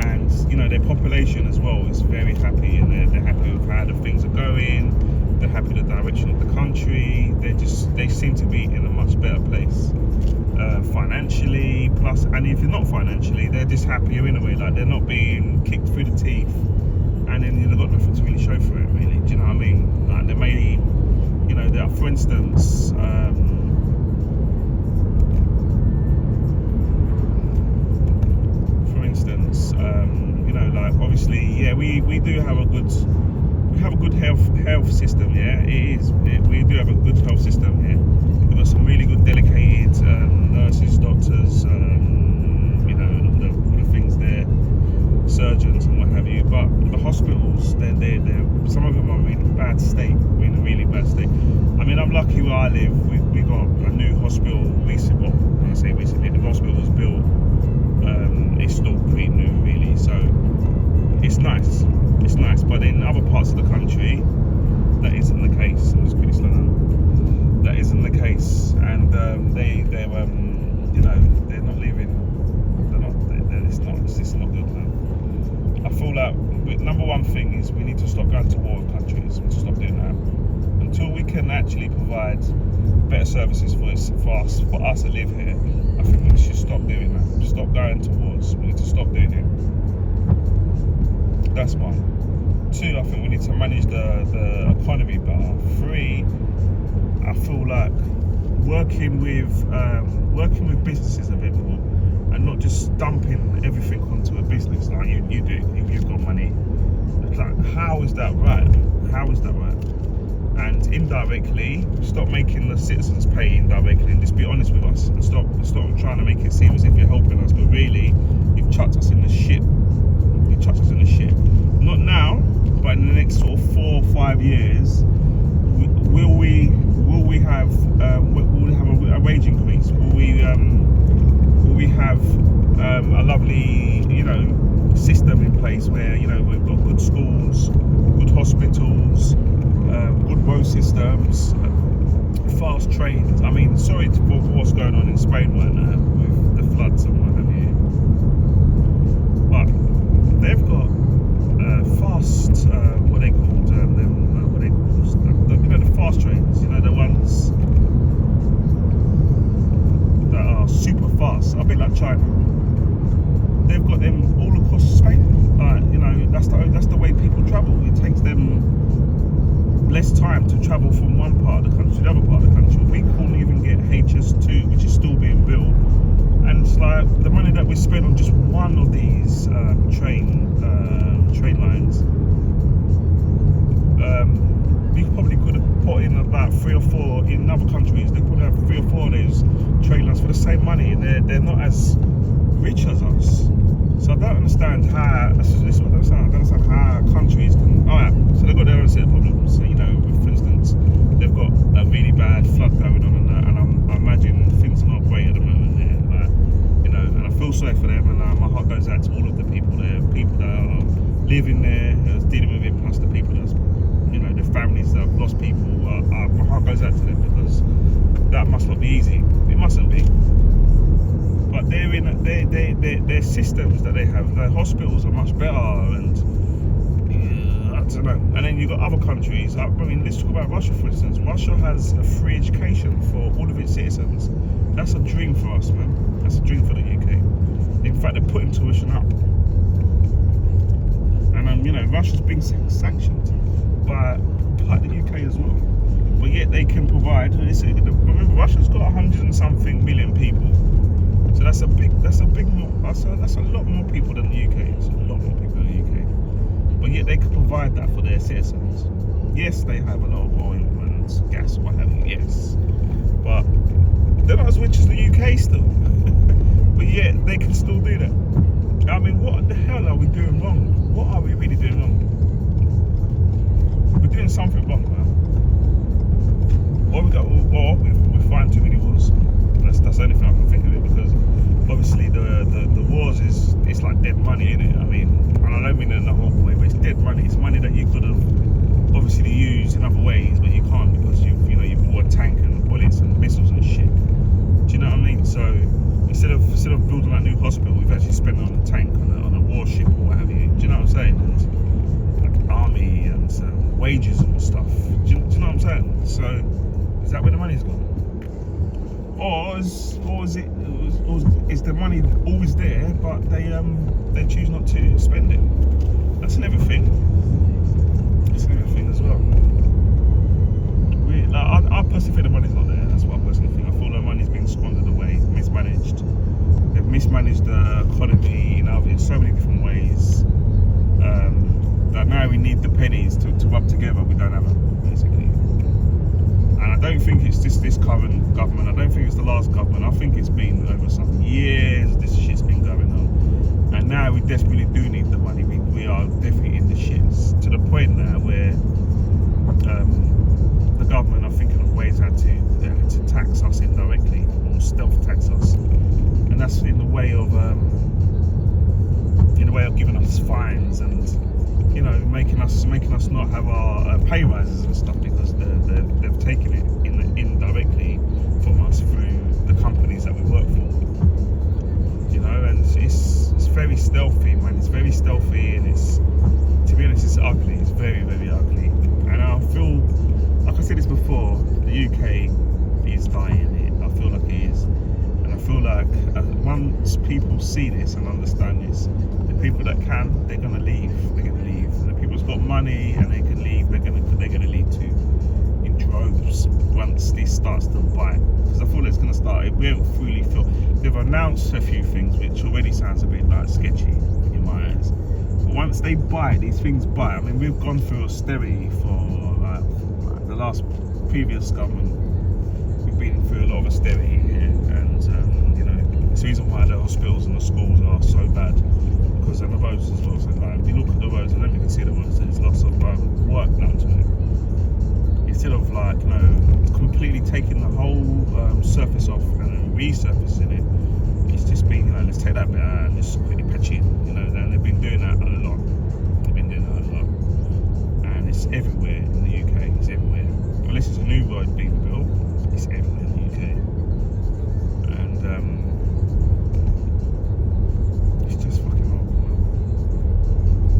and their population as well is very happy, and they're happy with how the things are going. They're happy with the direction of the country. They seem to be in a much better place. financially, plus, and if you're not financially, they're just happier in a way, like they're not being kicked through the teeth, and then they've got nothing to really show for it, really. Do you know what I mean? Like they may, you know, there are, for instance, you know, like obviously, yeah, we do have a good. We have a good health system, yeah. We do have a good health system here. We've got some really good dedicated nurses, doctors, you know, all the things there, surgeons and what have you. But the hospitals, they're some of them are in really bad state, really bad state. I mean, I'm lucky where I live. We got a new hospital recently. Well, when I say recently, the hospital was built. It's still pretty new, really. So it's nice. It's nice, but in other parts of the country, that isn't the case. I'm just quickly slow down. That isn't the case, and they're you know, they're not leaving. It's just not good, man. I feel like number one thing is we need to stop going to war with countries. We need to stop doing that until we can actually provide better services for us to live here. I think we should stop doing that. Stop going to wars. We need to stop doing it. That's one. Two, I think we need to manage the economy better. Three, I feel like working with businesses a bit more and not just dumping everything onto a business like you do if you've got money. It's like, how is that right? How is that right? And indirectly, stop making the citizens pay indirectly and just be honest with us and stop trying to make it seem as if you're helping us, but really you've chucked us in the shit. You've chucked us in the shit. Not now, but in the next sort of 4 or 5 years, will we have a wage increase? Will we have a lovely, you know, system in place where, you know, we've got good schools, good hospitals, good road systems, fast trains? I mean, sorry for what's going on in Spain right now with the floods and what have you, but they've got fast, what they called them, what they called, you know, the fast trains, you know, the ones that are super fast, a bit like China. They've got them all across Spain. You know, that's the way people travel. It takes them less time to travel from one part of the country to the other part of the country. We can't even get HS2, which is still being built, and it's like the money that we spend on just one of these train lines. We probably could have put in about 3 or 4 in other countries. They probably have 3 or 4 of those train lines for the same money, and they're not as rich as us. So I don't understand how. I don't understand how countries can. Oh yeah, so they've got their own set of problems. So, you know, for instance, they've got a really bad flood going on, and I imagine things are not great at the moment there. Like, you know, and I feel sorry for them, and my heart goes out to all of the people there, people that are living there, dealing with it, plus the people that's, you know, the families that have lost people. My heart goes out to them because that must not be easy. It mustn't be. But they're in their systems that they have. Their hospitals are much better, and I don't know. And then you've got other countries. I mean, let's talk about Russia, for instance. Russia has a free education for all of its citizens. That's a dream for us, man. That's a dream for the UK. In fact, they're putting tuition up. And you know, Russia's being sanctioned by the UK as well. But yet they can provide. Remember, Russia's got 100 and something million people. So that's a lot more people than the UK. It's a lot more people than the UK. But yet they can provide that for their citizens. Yes, they have a lot of oil and gas, what have you, yes. But they're not as rich as the UK still. But yet they can still do that. I mean, what the hell are we doing wrong? What are we really doing wrong? We're doing something wrong, man. Or we're fighting too many wars. That's the only thing I can think of it, because obviously the wars it's like dead money, innit? I mean, and I don't mean it in the whole way, but it's dead money. It's money that you could have obviously used in other ways, but you can't because you bought a tank and bullets and missiles and shit. Do you know what I mean? So instead of building that new hospital, we've actually spent it on a tank, on a warship or what have you. Do you know what I'm saying? And like army and wages and stuff. Do you know what I'm saying? So is that where the money's gone? Is the money always there, but they choose not to spend it? That's another thing. That's another thing as well. I personally think the money's not there. That's what I personally think. I feel the money's been squandered away, mismanaged. They've mismanaged the economy in so many different ways. That now we need the pennies to rub together. We don't have them, basically. And I don't think it's just this current government. I don't think it's the last government. I think it's been over some years this shit's been going on. And now we desperately do need the money. We are definitely in the shits to the point now where the government are thinking of ways how to tax us indirectly or stealth tax us, and that's in the way of giving us fines and making us not have our pay rises and stuff, because they've taken it indirectly from us through the companies that we work for. And it's very stealthy, man. It's very stealthy, and to be honest, it's ugly. It's very, very ugly. And I feel, like I said this before, the UK is dying. I feel like it is. And I feel like once people see this and understand this, the people that can, they're going to leave. They're going to leave. And the people who's got money and they can leave, they're going to leave too, in droves, once this starts to bite. Because I feel it's going to start. We don't fully feel. They've announced a few things which already sounds a bit like sketchy in my eyes. But once they bite, these things bite. I mean, we've gone through austerity for like the last previous government. We've been through a lot of austerity here, and it's the reason why the hospitals and the schools are so bad, because of the roads as well. So if you look at the roads, and then you can see the roads, there's lots of work done to it. Instead of completely taking the whole surface off and then resurfacing it, it's just been let's take that bit out and just quickly patch it. And they've been doing that a lot. And it's everywhere in the UK. It's everywhere. Unless it's a new road being built, it's everywhere in the UK. And it's just fucking horrible, man.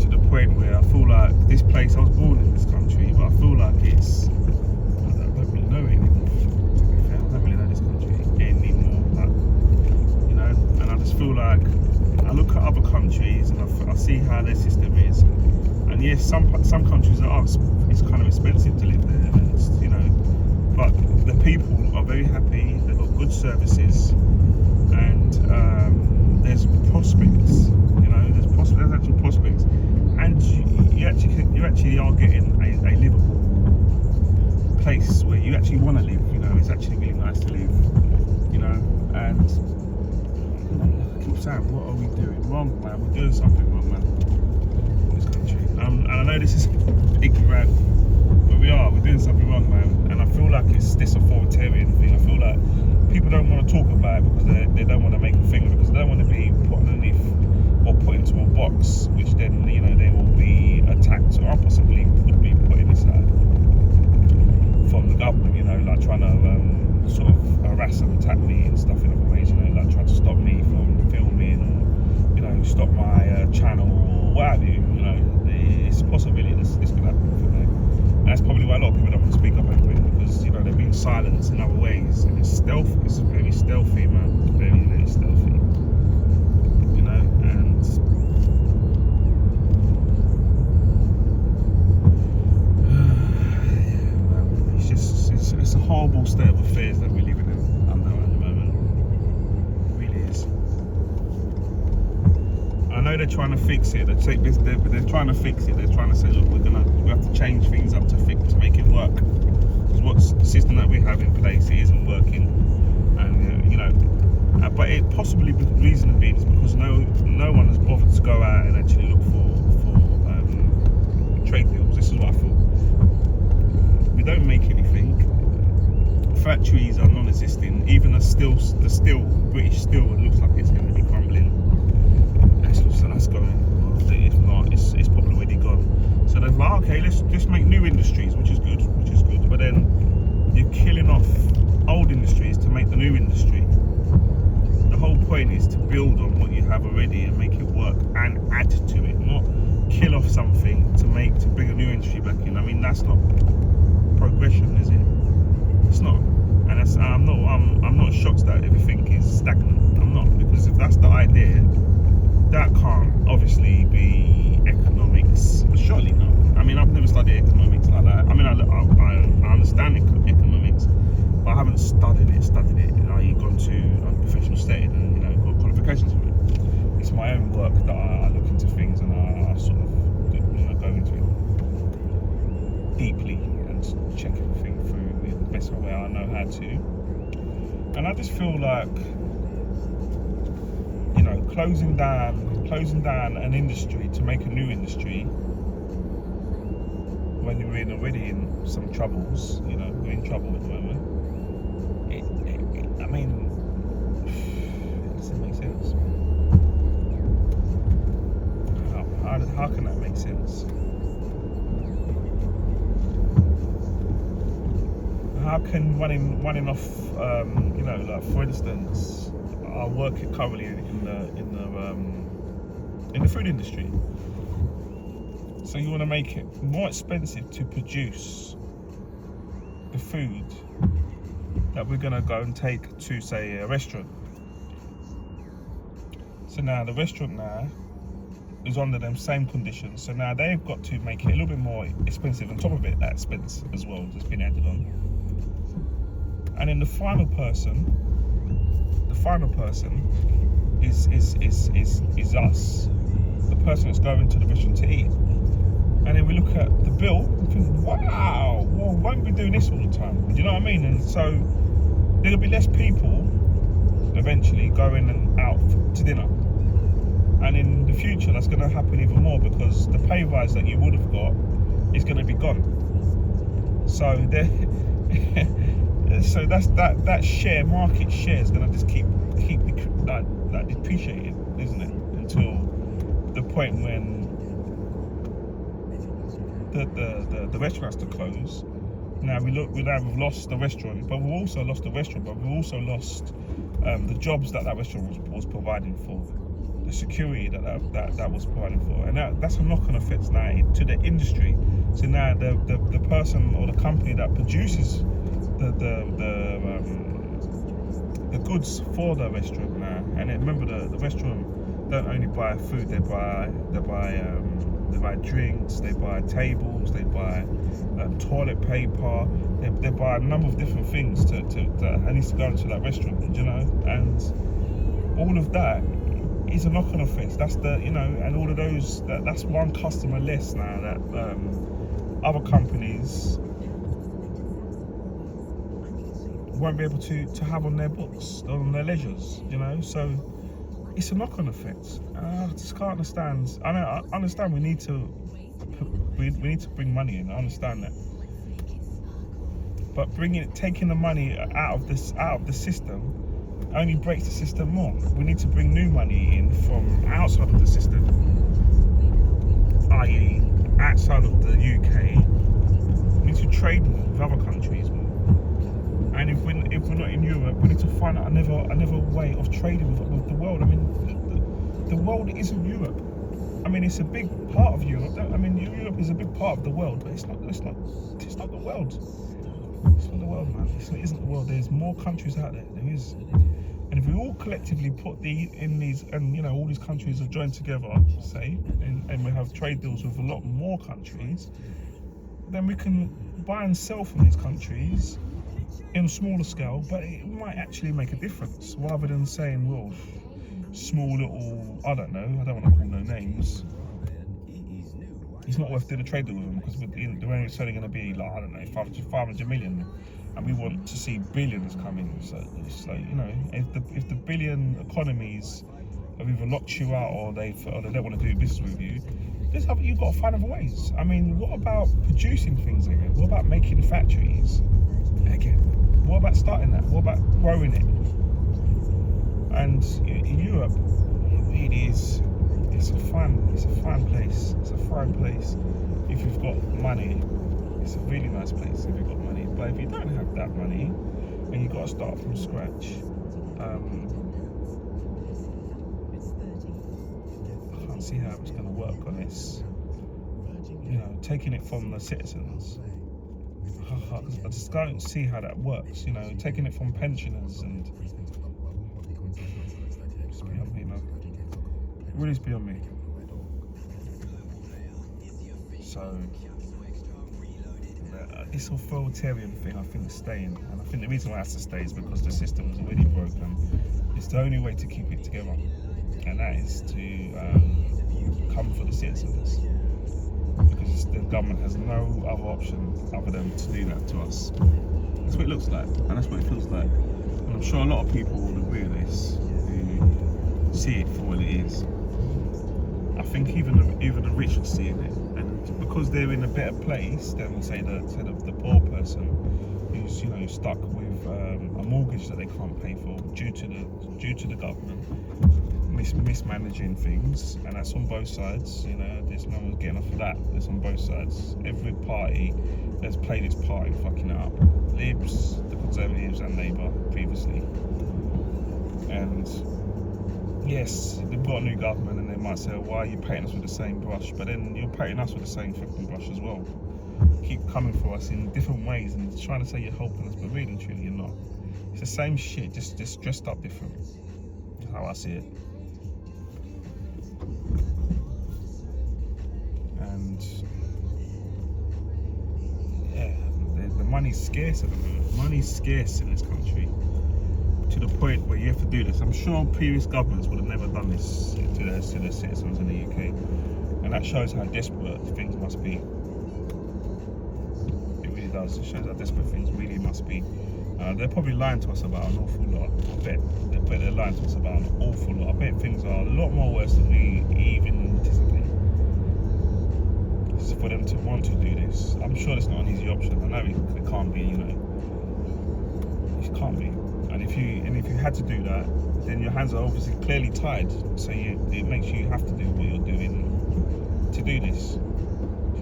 To the point where I feel like this place, I was born in this country, but I feel like I don't really know it anymore. To be fair, I don't really know this country anymore. And I just feel like I look at other countries and I see how their system is. And yes, some countries it's kind of expensive to live there, and but the people are very happy. They've got good services, and there's prospects. There's actual prospects, and you actually are getting a livable place where you actually want to live. It's actually really nice to live. And I keep saying, what are we doing wrong, man? We're doing something wrong, man. And I know this is ignorant, but we're doing something wrong, man. And I feel like it's this authoritarian thing. I feel like people don't want to talk about it because they don't want to make a thing of it, because they don't want to be put underneath or put into a box, which then they will be attacked, or possibly could be put inside from the government. Trying to sort of harass and attack me and stuff in other ways. Trying to stop me from filming, or stop my channel or what have you. It's a possibility this could happen. And that's probably why a lot of people don't want to speak up over it, because they're being silenced in other ways. And it's stealthy. It's very stealthy, man. Very, very stealthy. And it's a horrible state of affairs that we're living under at the moment. It really is. I know they're trying to fix it. They're trying to fix it. They're trying to say, look, we have to change things up to make it work. Because what's the system that we have in place, it isn't working. And but it possibly the reason being is because no one has bothered to go out and actually look for trade deals. This is what I thought. We don't make anything. Factories are non-existing. Even the British steel looks like it's going to be crumbling. So that's going. If not, it's probably already gone. So they're like, okay, let's just make new industries, which is good. But then you're killing off old industries to make the new industry. The whole point is to build on what you have already and make it work and add to it, not kill off something to bring a new industry back in. I mean, that's not progression, is it? It's not. and I'm not shocked that everything is stagnant. I'm not, because if that's the idea, that can't obviously be economics. Surely not. I mean, I've never studied economics like that. I mean, I understand economics, but I haven't studied it. I've gone to a professional setting and, you know, got qualifications for it. It's my own work that I look into things, and I sort of, you know, go into it deeply and check everything through in the best way I know how to. And I just feel like, you know, closing down an industry to make a new industry when you're already in some troubles, you know, we're in trouble at the moment. I mean, does it make sense? How can that make sense? How can running off, you know, like for instance, I work currently in the food industry. So you want to make it more expensive to produce the food that we're going to go and take to, say, a restaurant. So now the restaurant now is under them same conditions. So now they've got to make it a little bit more expensive. On top of it, that expense as well has been added on. And then the final person is us, the person that's going to the restaurant to eat. And then we look at the bill and think, wow, well, why aren't we doing this all the time? Do you know what I mean? And so there'll be less people eventually going out to dinner. And in the future, that's going to happen even more, because the pay rise that you would have got is going to be gone. So so that market share is going to just keep like depreciating, isn't it? Until the point when the restaurant has to close. Now we've lost the restaurant, but we've also lost the jobs that restaurant was providing for, the security that was providing for, and that's a knock-on effect now to the industry. So now the person or the company that produces the goods for the restaurant now, and remember the restaurant don't only buy food, they buy drinks, they buy tables, they buy toilet paper, they buy a number of different things that needs to go into that restaurant, you know, and all of that is a knock-on effect. That's and all of those, that's one customer less now that other companies won't be able to have on their books, on their ledgers, you know. So it's a knock-on effect. I just can't understand. I understand we need to bring money in. I understand that, but taking the money out of the system only breaks the system more. We need to bring new money in from outside of the system, i.e., outside of the UK. We need to trade more with other countries more. And if we're not in Europe, we need to find out another way of trading with the world. I mean, the world isn't Europe. I mean, it's a big part of Europe. I mean, Europe is a big part of the world, but it's not the world. It's not the world, man. It isn't the world. There's more countries out there. There is. And if we all collectively put all these countries are joined together, say, and we have trade deals with a lot more countries, then we can buy and sell from these countries in a smaller scale, but it might actually make a difference, rather than saying, well, small little, I don't want to call no names. It's not worth doing a trade deal with them, because they're only only going to be like, I don't know, 500 million, and we want to see billions come in. So it's like, you know, if the billion economies have either locked you out or they don't want to do business with you, you've got to find other ways. I mean, what about producing things again? What about making factories again? What about starting that? What about growing it? And in Europe, it really is. It's a fun place. It's a fine place if you've got money. It's a really nice place if you've got money. But if you don't have that money and you've got to start from scratch, I can't see how it's going to work on this. You know, taking it from the citizens. I just don't see how that works. You know, taking it from pensioners and it's beyond me, man. It really is beyond me. So this authoritarian thing, I think, is staying, and I think the reason why it has to stay is because the system is already broken. It's the only way to keep it together, and that is to come for the citizens, because the government has no other option other than to do that to us. That's what it looks like, and that's what it feels like. And I'm sure a lot of people will agree with this, who see it for what it is. I think even the rich are seeing it, and because they're in a better place than say the poor person who's, you know, stuck with a mortgage that they can't pay for due to the government mismanaging things, and that's on both sides. You know, there's no one's getting off of that. It's on both sides. Every party has played its part in fucking it up. Libs, the Conservatives, and Labour previously, and yes, they've got a new government, and they might say, why are you painting us with the same brush? But then you're painting us with the same fucking brush as well. Keep coming for us in different ways and trying to say you're helping us, but really and truly you're not. It's the same shit, just dressed up different. That's how I see it. And yeah, the money's scarce at the moment. Money's scarce in this country, to the point where you have to do this. I'm sure previous governments would have never done this to their citizens in the UK, and that shows how desperate things must be. It really does. It shows how desperate things really must be. They're probably lying to us about an awful lot. I bet they're lying to us about an awful lot. I bet things are a lot more worse than we even anticipate. For them to want to do this, I'm sure it's not an easy option. I know it can't be. You know, it can't be. And if you had to do that, then your hands are obviously clearly tied. So it makes you have to do what you're doing to do this. So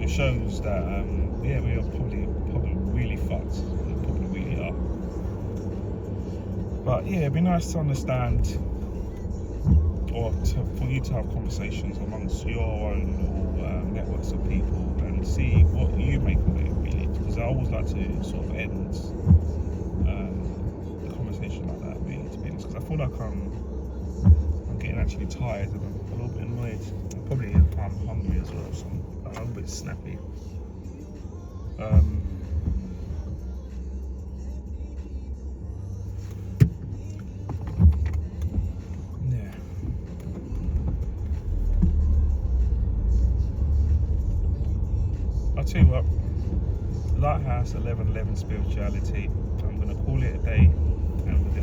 it shows that yeah, we are probably really fucked. We probably really are. But yeah, it'd be nice to understand, or for you to have conversations amongst your own little networks of people and see what you make of it, really. Because I always like to sort of end like that, really, to be honest, because I feel like I'm getting actually tired and I'm a little bit annoyed. I'm hungry as well, so I'm a little bit snappy. Yeah. I'll tell you what, Lighthouse 1111 Spirituality, I'm going to call it a day. And with